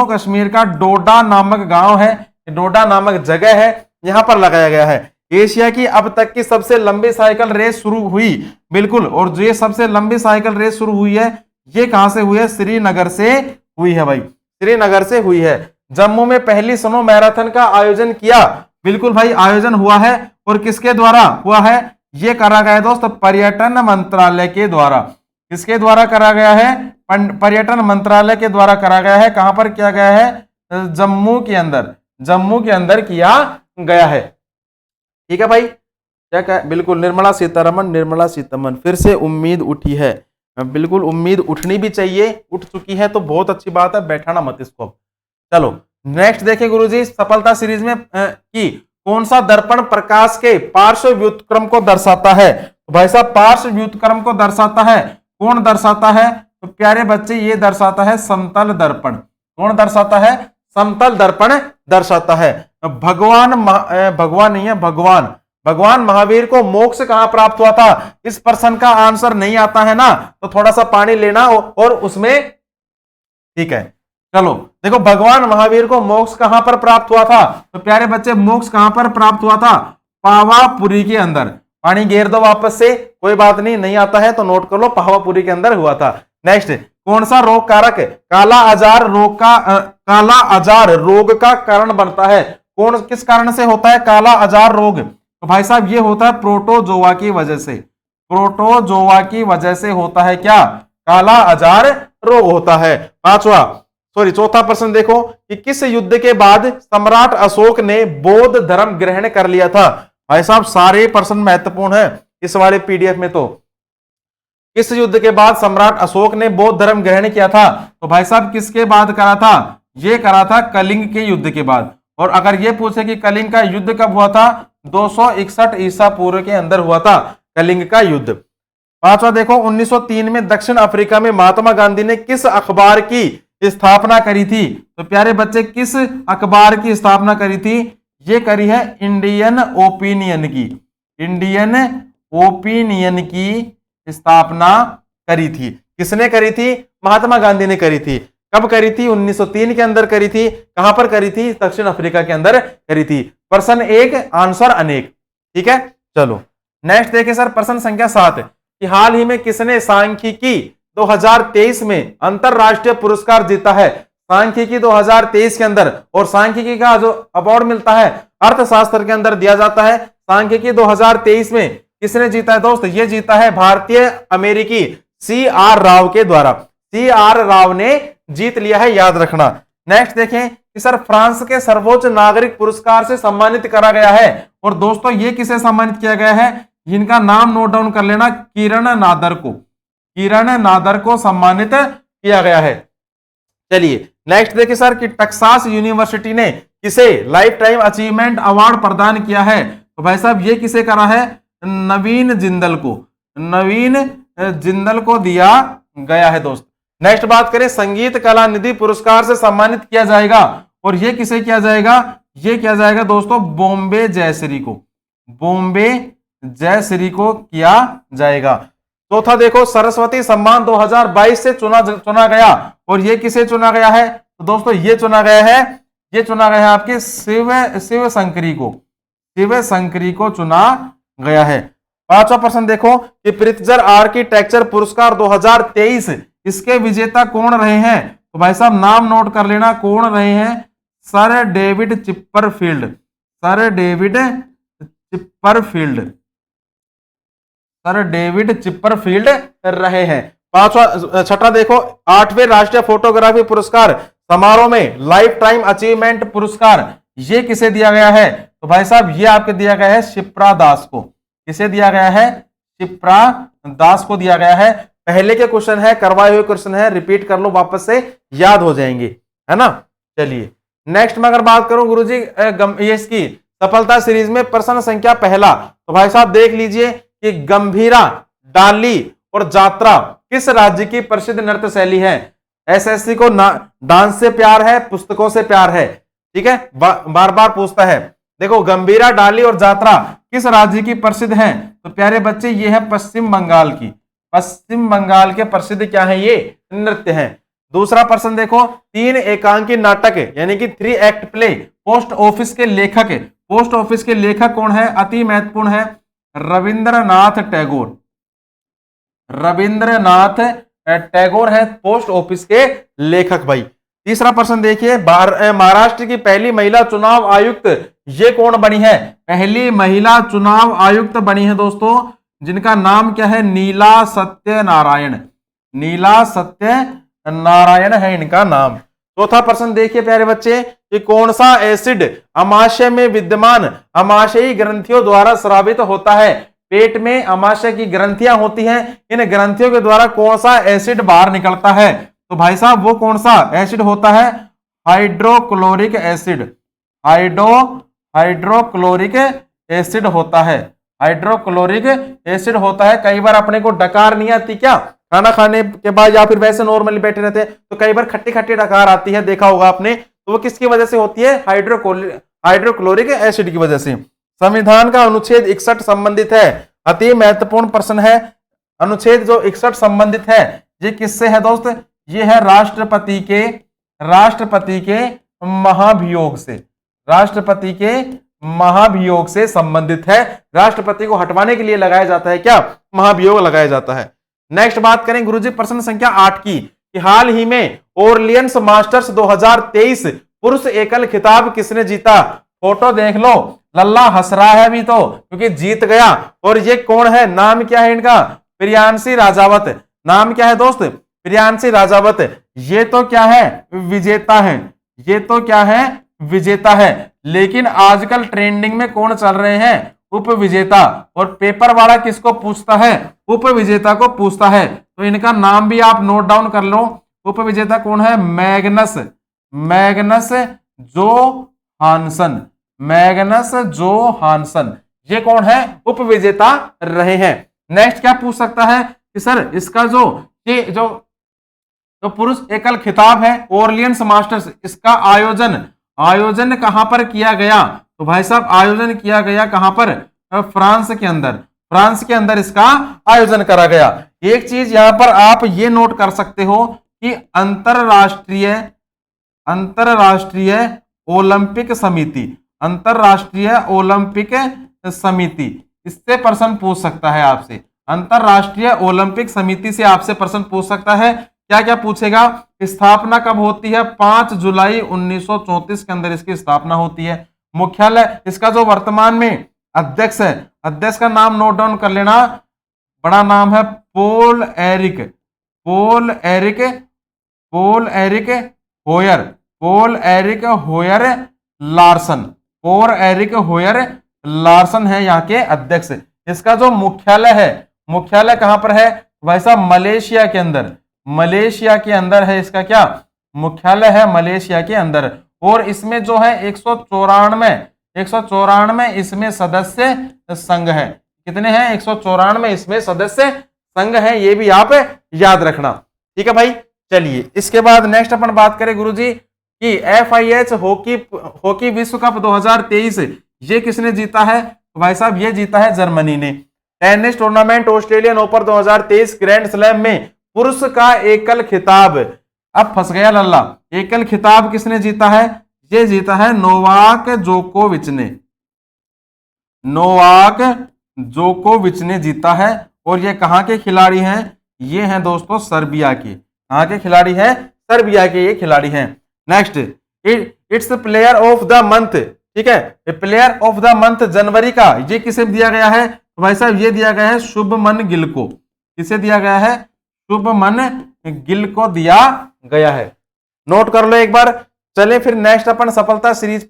कश्मीर का डोडा नामक गांव है, डोडा नामक जगह है, यहां पर लगाया गया है। एशिया की अब तक की सबसे लंबी साइकिल रेस शुरू हुई, बिल्कुल। और जो ये सबसे लंबी साइकिल रेस शुरू हुई है, ये कहां से हुई है? श्रीनगर से हुई है भाई, श्रीनगर से हुई है। जम्मू में पहली स्नो मैराथन का आयोजन किया, बिल्कुल भाई आयोजन हुआ है। और किसके द्वारा हुआ है? ये करा गया दोस्त पर्यटन मंत्रालय के द्वारा। किसके द्वारा करा गया है? पर्यटन मंत्रालय के द्वारा करा गया है। कहां पर किया गया है? जम्मू के अंदर। जम्मू के अंदर किया गया है। ठीक है भाई, क्या क्या? बिल्कुल निर्मला सीतारमन फिर से उम्मीद उठी है। बिल्कुल उम्मीद उठनी भी चाहिए, उठ चुकी है तो बहुत अच्छी बात है, बैठाना मत इसको। चलो नेक्स्ट देखें गुरुजी, सफलता सीरीज में की कौन सा दर्पण प्रकाश के पार्श्व व्युत्क्रम को दर्शाता है? तो भाई साहब पार्श्व व्युत्क्रम को दर्शाता है, कौन दर्शाता है? तो प्यारे बच्चे ये दर्शाता है समतल दर्पण। कौन दर्शाता है? समतल दर्पण दर्शाता है। भगवान नहीं है, भगवान महावीर को मोक्ष कहां प्राप्त हुआ था? इस प्रश्न का आंसर नहीं आता है ना, तो थोड़ा सा पानी लेना और उसमें, ठीक है। चलो देखो, भगवान महावीर को मोक्ष कहां पर प्राप्त हुआ था? तो प्यारे बच्चे मोक्ष कहां पर प्राप्त हुआ था? पावापुरी के अंदर। पानी घेर दो वापस से, कोई बात नहीं आता है तो नोट कर लो, पावापुरी के अंदर हुआ था। नेक्स्ट, कौन सा रोग कारक काला आजार रोग का कारण बनता है? कौन किस कारण से होता है काला आजार रोग? तो भाई साहब ये होता है प्रोटोजोआ की वजह से। प्रोटोजोआ की वजह से होता है क्या? काला आजार रोग होता है। चौथा प्रश्न देखो कि किस युद्ध के बाद सम्राट अशोक ने बौद्ध धर्म ग्रहण कर लिया था? भाई साहब सारे प्रश्न महत्वपूर्ण है, इस वाले पीडीएफ में। तो किस युद्ध के बाद सम्राट अशोक ने बौद्ध धर्म ग्रहण किया था? तो भाई साहब किसके बाद करा था? ये करा था कलिंग के युद्ध के बाद। और अगर ये पूछे कि कलिंग का युद्ध कब हुआ था, 261 ईसा पूर्व के अंदर हुआ था कलिंग का युद्ध। पांचवा देखो, 1903 में दक्षिण अफ्रीका में महात्मा गांधी ने किस अखबार की स्थापना करी थी? तो प्यारे बच्चे किस अखबार की स्थापना करी थी? ये करी है इंडियन ओपिनियन की। इंडियन ओपिनियन की स्थापना करी थी। किसने करी थी? महात्मा गांधी ने करी थी। कब करी थी? 1903 के अंदर करी थी। कहां पर करी थी? दक्षिण अफ्रीका के अंदर करी थी। प्रश्न 1 आंसर अनेक। ठीक है, चलो नेक्स्ट देखिए सर, प्रश्न संख्या 7 कि हाल ही में किसने सांख्यिकी 2023 में अंतरराष्ट्रीय पुरस्कार जीता है? सांख्यिकी 2023 के अंदर, और सांख्यिकी का जो अवार्ड मिलता है अर्थशास्त्र के अंदर दिया जाता है, सांख्यिकी 2023 में किसने जीता है दोस्त? ये जीता है भारतीय अमेरिकी CR राव के द्वारा। CR राव ने जीत लिया है, याद रखना। नेक्स्ट देखें कि सर फ्रांस के सर्वोच्च नागरिक पुरस्कार से सम्मानित करा गया है। और दोस्तों ये किसे सम्मानित किया गया है? जिनका नाम नोट डाउन कर लेना, किरण नादर को। किरण नादर को सम्मानित किया गया है। चलिए नेक्स्ट देखिए सर कि टेक्सास यूनिवर्सिटी ने किसे लाइफ टाइम अचीवमेंट अवार्ड प्रदान किया है? तो भाई साहब ये किसे करा है? नवीन जिंदल को। नवीन जिंदल को दिया गया है दोस्त। नेक्स्ट बात करें, संगीत कला निधि पुरस्कार से सम्मानित किया जाएगा, और ये किसे किया जाएगा? ये किया जाएगा दोस्तों बॉम्बे जयश्री को। बॉम्बे जयश्री को किया जाएगा। चौथा देखो, सरस्वती सम्मान 2022 से चुना गया, और ये किसे चुना गया है? तो दोस्तों ये चुना गया है आपके शिव शंकरी को। शिव शंकरी को चुना गया है। पांचवा प्रश्न देखो कि प्रित्जर आर्किटेक्चर पुरस्कार 2023 इसके विजेता कौन रहे हैं? तो भाई साहब नाम नोट कर लेना, कौन रहे हैं? Sir David Chipperfield. Sir David Chipperfield. Sir David Chipperfield रहे हैं। छठा देखो, 8वें राष्ट्रीय फोटोग्राफी पुरस्कार समारोह में लाइफ टाइम अचीवमेंट पुरस्कार ये किसे दिया गया है? तो भाई साहब ये आपके दिया गया है शिप्रा दास को। किसे दिया गया है? शिप्रा दास को दिया गया है। पहले के क्वेश्चन है, करवाए हुए क्वेश्चन है, रिपीट कर लो, वापस से याद हो जाएंगे, है ना। चलिए नेक्स्ट में अगर बात करूं गुरुजी इसकी सफलता सीरीज में प्रश्न संख्या पहला, तो भाई साहब देख लीजिए कि गंभीरा, डाली और जात्रा किस राज्य की प्रसिद्ध नृत्य शैली है? एसएससी को डांस से प्यार है, पुस्तकों से प्यार है, ठीक है, बार बार पूछता है। देखो गंभीरा, डाली और जात्रा किस राज्य की प्रसिद्ध हैं? तो प्यारे बच्चे ये है पश्चिम बंगाल की। पश्चिम बंगाल के प्रसिद्ध क्या है? ये नृत्य हैं। दूसरा प्रश्न देखो, 3 एकांकी नाटक यानी कि 3 एक्ट प्ले पोस्ट ऑफिस के लेखक, पोस्ट ऑफिस के लेखक कौन है? अति महत्वपूर्ण है, रविंद्रनाथ टैगोर। रविंद्रनाथ टैगोर है पोस्ट ऑफिस के लेखक भाई। तीसरा प्रश्न देखिए, महाराष्ट्र की पहली महिला चुनाव आयुक्त ये कौन बनी है? पहली महिला चुनाव आयुक्त बनी है दोस्तों, जिनका नाम क्या है? नीला सत्यनारायण। नीला सत्यनारायण है इनका नाम। चौथा प्रश्न देखिए प्यारे बच्चे कि कौन सा एसिड अमाशय में विद्यमान अमाशयी ग्रंथियों द्वारा स्रावित होता है? पेट में अमाशय की ग्रंथियां होती हैं, इन ग्रंथियों के द्वारा कौन सा एसिड बाहर निकलता है? तो भाई साहब वो कौन सा एसिड होता है? Hydrochloric acid. हाइड्रोक्लोरिक एसिड होता है। हाइड्रोक्लोरिक एसिड होता है। कई बार अपने को डकार नहीं आती क्या, खाना खाने के बाद या फिर वैसे नॉर्मली बैठे रहते हैं तो कई बार खट्टी खट्टी डकार आती है, देखा होगा आपने, तो वो किसकी वजह से होती है? हाइड्रोक्लोरिक एसिड की वजह से। संविधान का अनुच्छेद 61 संबंधित है, अति महत्वपूर्ण प्रश्न है। अनुच्छेद जो 61 संबंधित है ये किससे है दोस्त? ये है राष्ट्रपति के महाभियोग से। राष्ट्रपति के महाभियोग से संबंधित है। राष्ट्रपति को हटवाने के लिए लगाया जाता है क्या? महाभियोग लगाया जाता है। नेक्स्ट बात करें गुरुजी प्रश्न संख्या 8 की कि हाल ही में ओरलियंस मास्टर्स 2023 पुरुष एकल खिताब किसने जीता? फोटो देख लो, लल्ला हंस रहा है अभी तो क्योंकि जीत गया। और ये कौन है? नाम क्या है इनका? प्रियांशी राजावत। नाम क्या है दोस्त? प्रियांशी राजावत। ये तो क्या है? विजेता है। ये तो क्या है? विजेता है। लेकिन आजकल ट्रेंडिंग में कौन चल रहे हैं? उपविजेता, और पेपर वाला किसको पूछता है? उपविजेता को पूछता है। तो इनका नाम भी आप नोट डाउन कर लो। उपविजेता कौन है? Magnus, Magnus Johansson, Magnus Johansson, ये कौन है? उपविजेता रहे हैं। नेक्स्ट क्या पूछ सकता है कि सर इसका जो ये जो पुरुष एकल खिताब है ओरलियंस मास्टर्स, इसका आयोजन कहां पर किया गया? तो भाई साहब आयोजन किया गया कहां पर? फ्रांस के अंदर, फ्रांस के अंदर इसका आयोजन करा गया। एक चीज यहां पर आप ये नोट कर सकते हो कि अंतरराष्ट्रीय ओलंपिक समिति, अंतरराष्ट्रीय ओलंपिक समिति, इससे प्रश्न पूछ सकता है आपसे। अंतरराष्ट्रीय ओलंपिक समिति से आपसे प्रश्न पूछ सकता है। क्या क्या पूछेगा? स्थापना कब होती है? 5 जुलाई 1934 के अंदर इसकी स्थापना होती है। मुख्यालय, इसका जो वर्तमान में अध्यक्ष है, अध्यक्ष का नाम नोट डाउन कर लेना, बड़ा नाम है पोल एरिक, पोल एरिक, पोल एरिक होयर, पोल एरिक होयर लार्सन, पोल एरिक होयर लार्सन है यहाँ के अध्यक्ष। इसका जो मुख्यालय है, मुख्यालय कहां पर है? वैसा मलेशिया के अंदर, मलेशिया के अंदर है इसका क्या मुख्यालय है? मलेशिया के अंदर। और इसमें जो है 194 इसमें सदस्य संघ है। कितने हैं? 194 इसमें सदस्य संघ है, ये भी आप याद रखना। ठीक है भाई, चलिए इसके बाद नेक्स्ट अपन बात करें गुरुजी कि FIH हॉकी विश्व कप 2023 ये किसने जीता है? भाई साहब ये जीता है जर्मनी ने। Tennis tournament Australian open 2023 grand slam में पुरुष का एकल खिताब, अब फंस गया लल्ला, एकल खिताब किसने जीता है? ये जीता है नोवाक जोकोविच ने, नोवाक जोकोविच ने जीता है। और ये कहां के खिलाड़ी हैं? ये हैं दोस्तों सर्बिया के। कहां के खिलाड़ी हैं? सर्बिया के ये खिलाड़ी हैं। Next, it's player of the month, ठीक है, प्लेयर ऑफ द मंथ जनवरी का ये किसे दिया गया है? भाई साहब ये दिया गया है शुभमन गिल को। किसे दिया गया है? शुभमन गिल को दिया गया है। नोट कर लो एक बार। चले फिर नेक्स्ट अपन सफलता सीरीज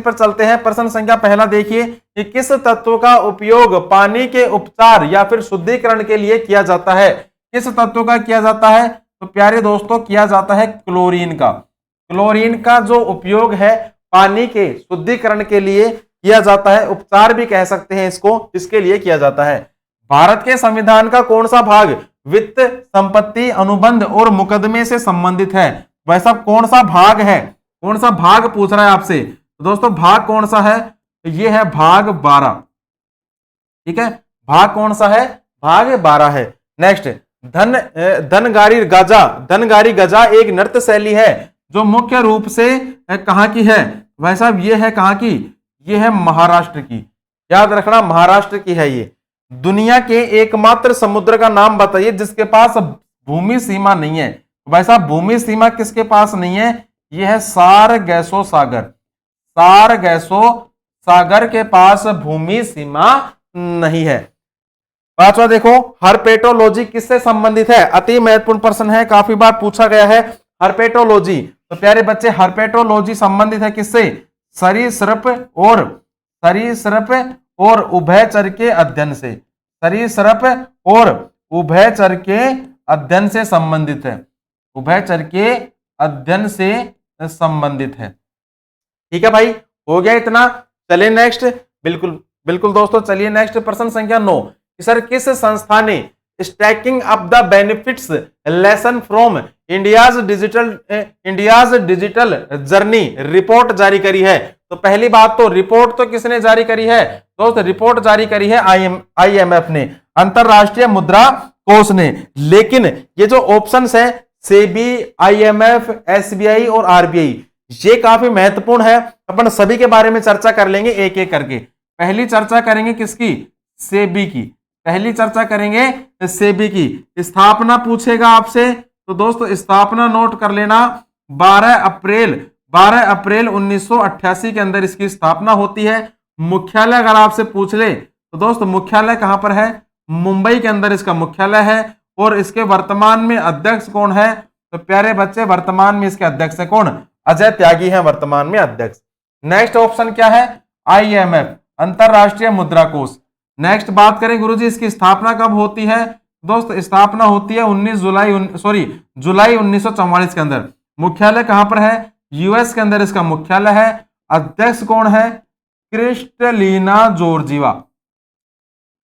पर चलते हैं। प्रश्न संख्या पहला देखिए कि किस तत्व का उपयोग पानी के उपचार या फिर शुद्धिकरण के लिए किया जाता है? किस तत्व का किया जाता है? तो प्यारे दोस्तों किया जाता है क्लोरीन का। क्लोरीन का जो उपयोग है पानी के शुद्धिकरण के लिए किया जाता है, उपचार भी कह सकते हैं इसको, इसके लिए किया जाता है। भारत के संविधान का कौन सा भाग वित्त, संपत्ति, अनुबंध और मुकदमे से संबंधित है? वैसा कौन सा भाग है? कौन सा भाग पूछ रहा है आपसे? तो दोस्तों भाग कौन सा है? तो ये है भाग 12। ठीक है, भाग कौन सा है? भाग 12 है। नेक्स्ट, धनगारी गजा एक नृत्य शैली है जो मुख्य रूप से कहां की है? भाई साहब ये है कहां की? ये है महाराष्ट्र की। याद रखना महाराष्ट्र की है ये। दुनिया के एकमात्र समुद्र का नाम बताइए जिसके पास भूमि सीमा नहीं है। भाई साहब भूमि सीमा किसके पास नहीं है? यह है सारगैसो सागर। सारगैसो सागर के पास भूमि सीमा नहीं है। पांचवा देखो, हर्पेटोलॉजी किससे संबंधित है? अति महत्वपूर्ण प्रश्न है, काफी बार पूछा गया है हर्पेटोलॉजी। तो प्यारे बच्चे हर्पेटोलॉजी संबंधित है किससे? सरीसृप और उभयचर के अध्ययन से। सरीसृप और उभयचर के अध्ययन से संबंधित है। उभयचर के अध्ययन से संबंधित है। ठीक है भाई, हो गया इतना। चलिए नेक्स्ट, बिल्कुल दोस्तों, चलिए नेक्स्ट प्रश्न संख्या 9। सर किस संस्था ने stacking up the benefits lesson from India's digital journey report जारी करी है? तो पहली बात तो रिपोर्ट तो किसने जारी करी है दोस्त? रिपोर्ट जारी करी है IMF ने, अंतरराष्ट्रीय मुद्रा कोष ने। लेकिन ये जो ऑप्शंस है सेबी, IMF, SBI और RBI, ये काफी महत्वपूर्ण है। अपन सभी के बारे में चर्चा कर लेंगे एक एक करके। पहली चर्चा करेंगे किसकी? सेबी की। पहली चर्चा करेंगे सेबी की। स्थापना पूछेगा आपसे, तो दोस्तों स्थापना नोट कर लेना। 12 अप्रैल 1988 के अंदर इसकी स्थापना होती है। मुख्यालय अगर आपसे पूछ ले तो दोस्त मुख्यालय कहां पर है? मुंबई के अंदर इसका मुख्यालय है। और इसके वर्तमान में अध्यक्ष कौन है? तो प्यारे बच्चे वर्तमान में इसके अध्यक्ष है कौन? अजय त्यागी है वर्तमान में अध्यक्ष। नेक्स्ट ऑप्शन क्या है? IMF। अंतरराष्ट्रीय मुद्रा कोष। नेक्स्ट बात करें गुरुजी इसकी स्थापना कब होती है? दोस्त स्थापना होती है 19 जुलाई 1944 के अंदर। मुख्यालय कहां पर है? यूएस के अंदर इसका मुख्यालय है। अध्यक्ष कौन है? Kristalina Georgieva.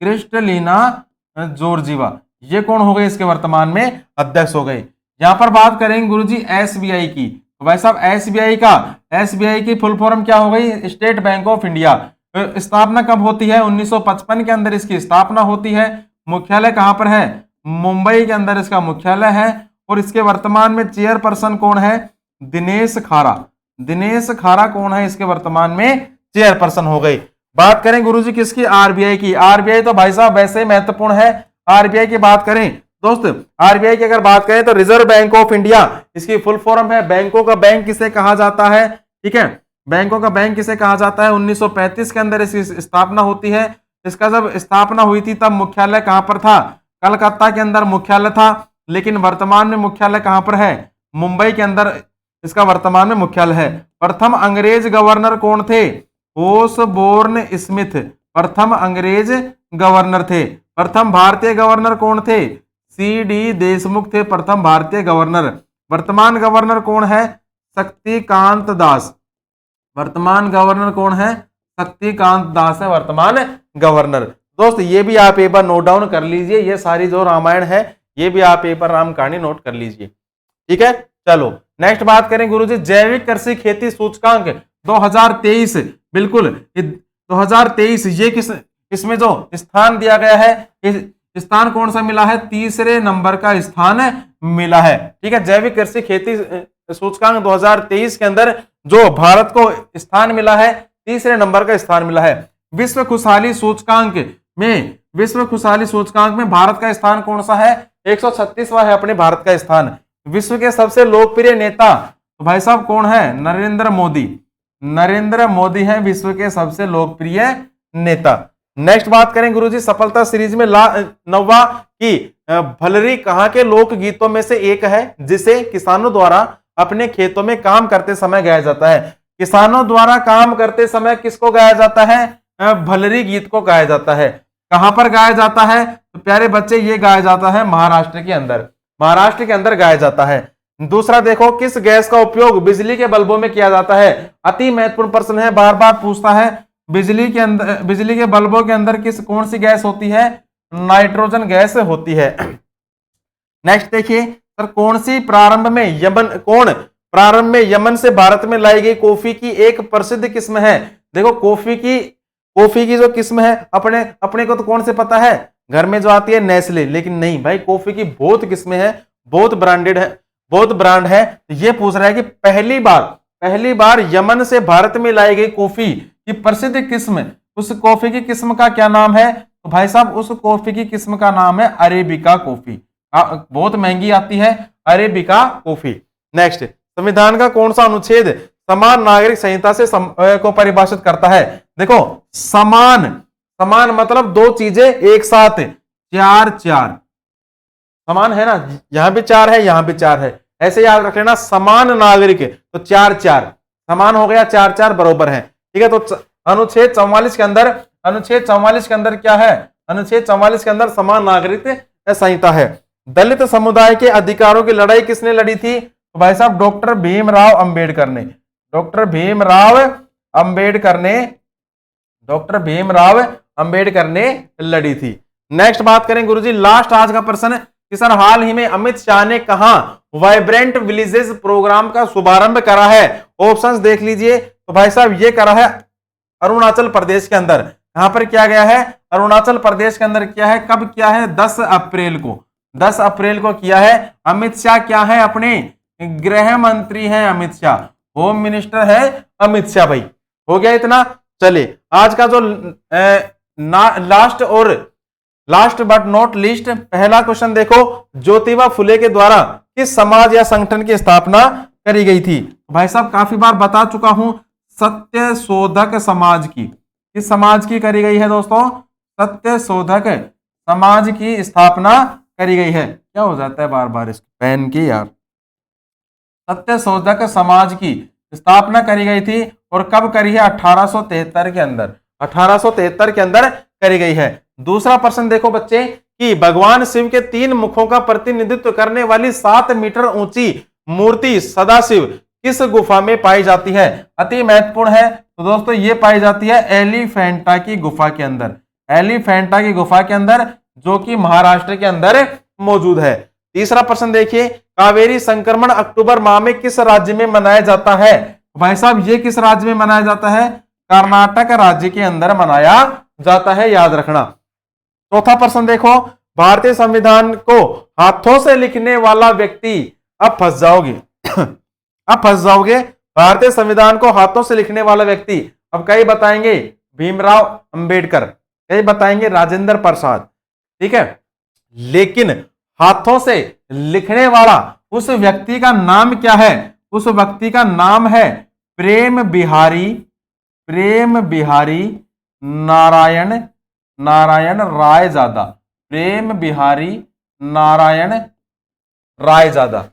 क्रिस्टलीना जॉर्जीवा ये कौन हो गए? इसके वर्तमान में अध्यक्ष हो गए। यहां पर बात करेंगे गुरुजी एसबीआई की, तो भाई साहब एसबीआई की फुल फॉर्म क्या हो गई? State bank of India. स्थापना कब होती है? 1955 के अंदर इसकी स्थापना होती है। मुख्यालय कहां पर है? मुंबई के अंदर इसका मुख्यालय है। और इसके वर्तमान में चेयरपर्सन कौन है? दिनेश खारा। दिनेश खारा कौन है? इसके वर्तमान में चेयरपर्सन हो गई। बात करें गुरुजी किसकी? आरबीआई की। आरबीआई तो भाई साहब वैसे ही महत्वपूर्ण है। आरबीआई की बात करें दोस्त, आरबीआई की अगर बात करें तो रिजर्व बैंक ऑफ इंडिया इसकी फुल फॉर्म है। बैंकों का बैंक किसे कहा जाता है? ठीक है, बैंकों का बैंक किसे कहा जाता है? 1935 के अंदर इसकी स्थापना होती है। इसका जब स्थापना हुई थी तब मुख्यालय कहां पर था? कलकत्ता के अंदर मुख्यालय था। लेकिन वर्तमान में मुख्यालय कहां पर है? मुंबई के अंदर इसका वर्तमान में मुख्यालय है। प्रथम अंग्रेज गवर्नर कौन थे? ओसबोर्न स्मिथ प्रथम अंग्रेज गवर्नर थे। प्रथम भारतीय गवर्नर कौन थे? सी.डी. देशमुख थे प्रथम भारतीय गवर्नर। वर्तमान गवर्नर कौन है? शक्तिकांत दास। वर्तमान गवर्नर कौन है? शक्तिकांत दास है वर्तमान गवर्नर। दोस्त ये भी आप एक बार नोट डाउन कर लीजिए, ये सारी जो रामायण है ये भी आप एक बार राम कहानी नोट कर लीजिए। ठीक है, चलो नेक्स्ट बात करें गुरुजी जैविक कृषि खेती सूचकांक 2023। बिल्कुल 2023 ये किस इसमें जो स्थान दिया गया है, इस स्थान कौन सा मिला है? तीसरे नंबर का स्थान मिला है। ठीक है, जैविक कृषि खेती सूचकांक 2023 के अंदर जो भारत को स्थान मिला है, तीसरे नंबर का स्थान मिला है। विश्व खुशहाली सूचकांक में भारत का स्थान कौन सा है? 136वां है अपने भारत का स्थान। विश्व के सबसे लोकप्रिय नेता तो भाई साहब कौन है? नरेंद्र मोदी। नरेंद्र मोदी है विश्व के सबसे लोकप्रिय नेता। नेक्स्ट बात करें गुरुजी सफलता सीरीज में 9वां की भलरी कहां के लोक गीतों में से एक है जिसे किसानों द्वारा अपने खेतों में काम करते समय गाया जाता है? किसानों द्वारा काम करते समय किसको गाया जाता है? भलरी गीत को गाया जाता है। कहां पर गाया जाता है? तो प्यारे बच्चे ये गाया जाता है महाराष्ट्र के अंदर। महाराष्ट्र के अंदर गाया जाता है। दूसरा देखो किस गैस का उपयोग बिजली के बल्बों में किया जाता है? अति महत्वपूर्ण प्रश्न है, बार बार पूछता है। बिजली के बल्बों के अंदर कौन सी गैस होती है? नाइट्रोजन गैस होती है। नेक्स्ट देखिए सर कौन प्रारंभ में यमन से भारत में लाई गई कॉफी की एक प्रसिद्ध किस्म है? देखो कॉफी की जो किस्म है अपने को तो कौन से पता है? घर में जो आती है नेस्ले, लेकिन नहीं भाई कॉफी की बहुत किस्में हैं, बहुत ब्रांड है। ये पूछ रहा है कि पहली बार यमन से भारत में लाई गई कॉफी की प्रसिद्ध किस्म, उस कॉफी की किस्म का क्या नाम है? तो भाई साहब उस कॉफी की किस्म का नाम है अरेबिका कॉफी। बहुत महंगी आती है अरेबिका कॉफी। नेक्स्ट संविधान का कौन सा अनुच्छेद समान नागरिक संहिता से को परिभाषित करता है? देखो समान मतलब दो चीजें एक साथ, चार समान है ना, यहां भी 4 है यहां भी 4 है, ऐसे याद रख लेना। समान नागरिक तो 4 समान हो गया, 4 बरोबर है। ठीक है, तो अनुच्छेद 44 के अंदर क्या है? अनुच्छेद 44 के अंदर समान नागरिक संहिता है। दलित समुदाय के अधिकारों की लड़ाई किसने लड़ी थी? तो भाई साहब डॉक्टर भीमराव अंबेडकर ने लड़ी थी। नेक्स्ट बात करें गुरुजी लास्ट आज का प्रश्न कि सर हाल ही में अमित शाह ने कहा वाइब्रेंट विलेजेस प्रोग्राम का शुभारंभ करा है? ऑप्शंस देख लीजिए। तो भाई साहब ये करा है अरुणाचल प्रदेश के अंदर। कहां पर किया गया है? अरुणाचल प्रदेश के अंदर किया है। कब किया है? 10 अप्रैल को किया है। अमित शाह क्या है? अपने गृह मंत्री हैं अमित शाह, होम मिनिस्टर है अमित शाह। भाई हो गया इतना। चलिए आज का जो लास्ट बट नॉट लीस्ट पहला क्वेश्चन देखो, ज्योतिबा फुले के द्वारा किस समाज या संगठन की स्थापना करी गई थी? भाई साहब काफी बार बता चुका हूं, सत्य शोधक समाज की। किस समाज की करी गई है दोस्तों? सत्य शोधक समाज की स्थापना करी गई है। क्या हो जाता है बार बार इस पेन की यार। सत्य शोधक समाज की स्थापना करी गई थी और कब करी है? 1873 के अंदर। 1873 के अंदर करी गई है। दूसरा प्रश्न देखो बच्चे कि भगवान शिव के 3 मुखों का प्रतिनिधित्व करने वाली 7 मीटर ऊंची मूर्ति सदाशिव किस गुफा में पाई जाती है? अति महत्वपूर्ण है। तो दोस्तों ये पाई जाती है एलिफेंटा की गुफा के अंदर, एलिफेंटा की गुफा के अंदर, जो कि महाराष्ट्र के अंदर मौजूद है। तीसरा प्रश्न देखिए, कावेरी संक्रमण अक्टूबर माह में किस राज्य में मनाया जाता है? भाई साहब ये किस राज्य में मनाया जाता है? कर्नाटक राज्य के अंदर मनाया जाता है, याद रखना। चौथा प्रश्न देखो, भारतीय संविधान को हाथों से लिखने वाला व्यक्ति, अब फंस जाओगे अब फंस जाओगे, भारतीय संविधान को हाथों से लिखने वाला व्यक्ति, अब कई बताएंगे भीमराव अंबेडकर, कई बताएंगे राजेंद्र प्रसाद, ठीक है, लेकिन हाथों से लिखने वाला उस व्यक्ति का नाम क्या है? उस व्यक्ति का नाम है प्रेम बिहारी नारायण रायजादा, प्रेम बिहारी नारायण रायजादा।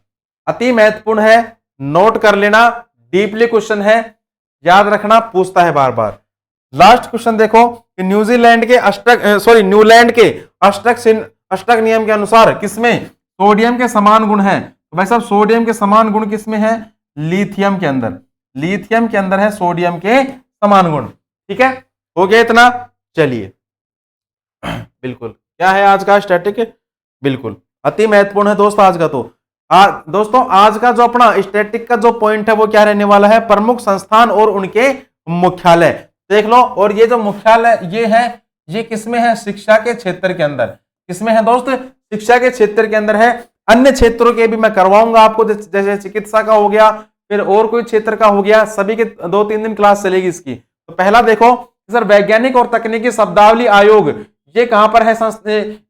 अति महत्वपूर्ण है, नोट कर लेना, डीपली क्वेश्चन है, याद रखना, पूछता है बार बार। लास्ट क्वेश्चन देखो कि न्यूलैंड के अष्टक नियम के अनुसार किसमें सोडियम के समान गुण है? तो भाई साहब सोडियम के समान गुण किसमें है? लिथियम के अंदर, लिथियम के अंदर है सोडियम के समान गुण। ठीक है, हो गया इतना। चलिए बिल्कुल, क्या है आज का स्टैटिक? बिल्कुल अति महत्वपूर्ण है दोस्त आज का। तो दोस्तों आज का जो अपना स्टैटिक का जो पॉइंट है वो क्या रहने वाला है? प्रमुख संस्थान और उनके मुख्यालय देख लो। और ये जो मुख्यालय ये है, ये किसमें है? शिक्षा के क्षेत्र के अंदर। किसमें है दोस्त? शिक्षा के क्षेत्र के अंदर है। अन्य क्षेत्रों के भी मैं करवाऊंगा आपको, जैसे चिकित्सा का हो गया, फिर और कोई क्षेत्र का हो गया, सभी के 2-3 दिन क्लास चलेगी इसकी। तो पहला देखो सर, वैज्ञानिक और तकनीकी शब्दावली आयोग, ये कहां पर है?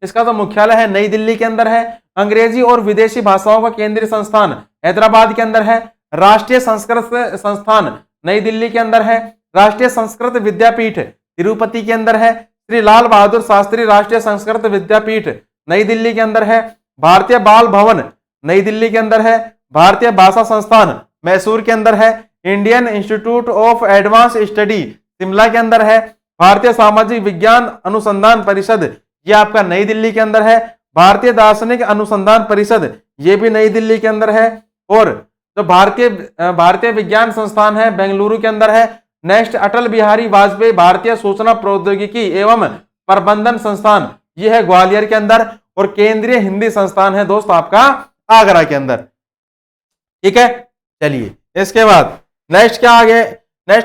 इसका तो मुख्यालय है नई दिल्ली के अंदर है। अंग्रेजी और विदेशी भाषाओं का केंद्रीय संस्थान हैदराबाद के अंदर है। राष्ट्रीय संस्कृत संस्थान नई दिल्ली के अंदर है। राष्ट्रीय संस्कृत विद्यापीठ तिरुपति के अंदर है। श्री लाल बहादुर शास्त्री राष्ट्रीय संस्कृत विद्यापीठ नई दिल्ली के अंदर है। भारतीय बाल भवन नई दिल्ली के अंदर है। भारतीय भाषा संस्थान मैसूर के अंदर है। Indian institute of advance study Shimla के अंदर है। भारतीय सामाजिक विज्ञान अनुसंधान परिषद ये आपका नई दिल्ली के अंदर है। भारतीय दार्शनिक अनुसंधान परिषद ये भी नई दिल्ली के अंदर है। और जो भारतीय विज्ञान संस्थान है बेंगलुरु के अंदर है। नेक्स्ट अटल बिहारी वाजपेयी भारतीय सूचना प्रौद्योगिकी एवं प्रबंधन संस्थान ये है ग्वालियर के अंदर। और केंद्रीय हिंदी संस्थान है दोस्त आपका आगरा के अंदर। ठीक है, चलिए इसके बाद नेक्स्ट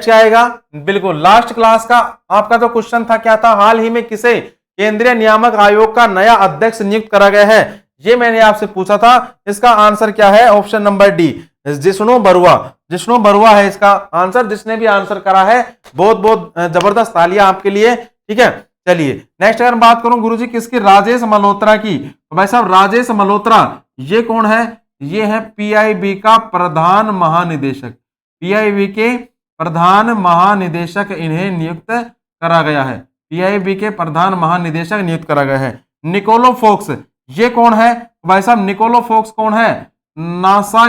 क्या आएगा? बिल्कुल लास्ट क्लास का आपका जो क्वेश्चन था क्या था? हाल ही में किसे केंद्रीय नियामक आयोग का नया अध्यक्ष नियुक्त करा गया है? ये मैंने आपसे पूछा था। इसका आंसर क्या है? Option number D, Jishnu Barua है इसका आंसर। जिसने भी आंसर करा है बहुत बहुत जबरदस्त तालियां आपके लिए। ठीक है, चलिए नेक्स्ट अगर बात करूं गुरुजी किसकी? राजेश मल्होत्रा की। तो भाई साहब राजेश मल्होत्रा ये कौन है? ये है पीआईबी का प्रधान महानिदेशक। पीआईबी के प्रधान महानिदेशक इन्हें नियुक्त करा गया है। पीआईबी के प्रधान महानिदेशक नियुक्त करा गया है। निकोलो फोक्स ये कौन है? भाई साहब निकोलो फोक्स कौन है? नासा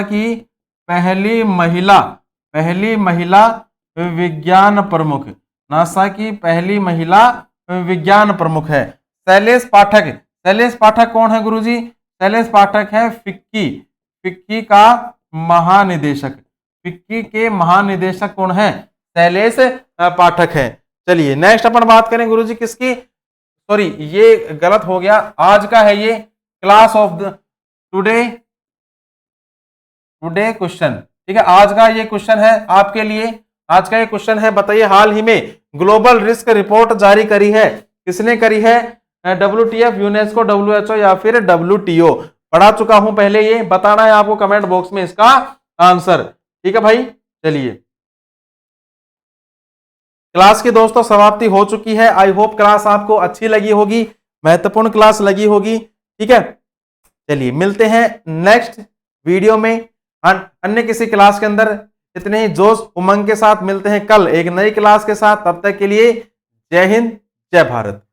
की पहली महिला विज्ञान प्रमुख। नासा की पहली महिला विज्ञान प्रमुख है शैलेश पाठक कौन है गुरुजी? शैलेश पाठक है फिक्की का महानिदेशक। फिक्की के महानिदेशक कौन है? शैलेश पाठक है। चलिए नेक्स्ट अपन बात करें गुरुजी किसकी? सॉरी ये गलत हो गया, आज का है ये class of the today question. ठीक है, आज का ये क्वेश्चन है आपके लिए। आज का ये क्वेश्चन है, बताइए हाल ही में ग्लोबल रिस्क रिपोर्ट जारी करी है, किसने करी है? WTF, यूनेस्को, WHO या फिर WTO? पढ़ा चुका हूं पहले, ये बताना है आपको कमेंट बॉक्स में इसका आंसर। ठीक है भाई, चलिए क्लास की दोस्तों समाप्ति हो चुकी है। आई होप क्लास आपको अच्छी लगी होगी, महत्वपूर्ण क्लास लगी होगी। ठीक है, चलिए मिलते हैं नेक्स्ट वीडियो में अन्य किसी क्लास के अंदर। इतने ही जोश उमंग के साथ मिलते हैं कल एक नई क्लास के साथ। तब तक के लिए जय हिंद, जय भारत।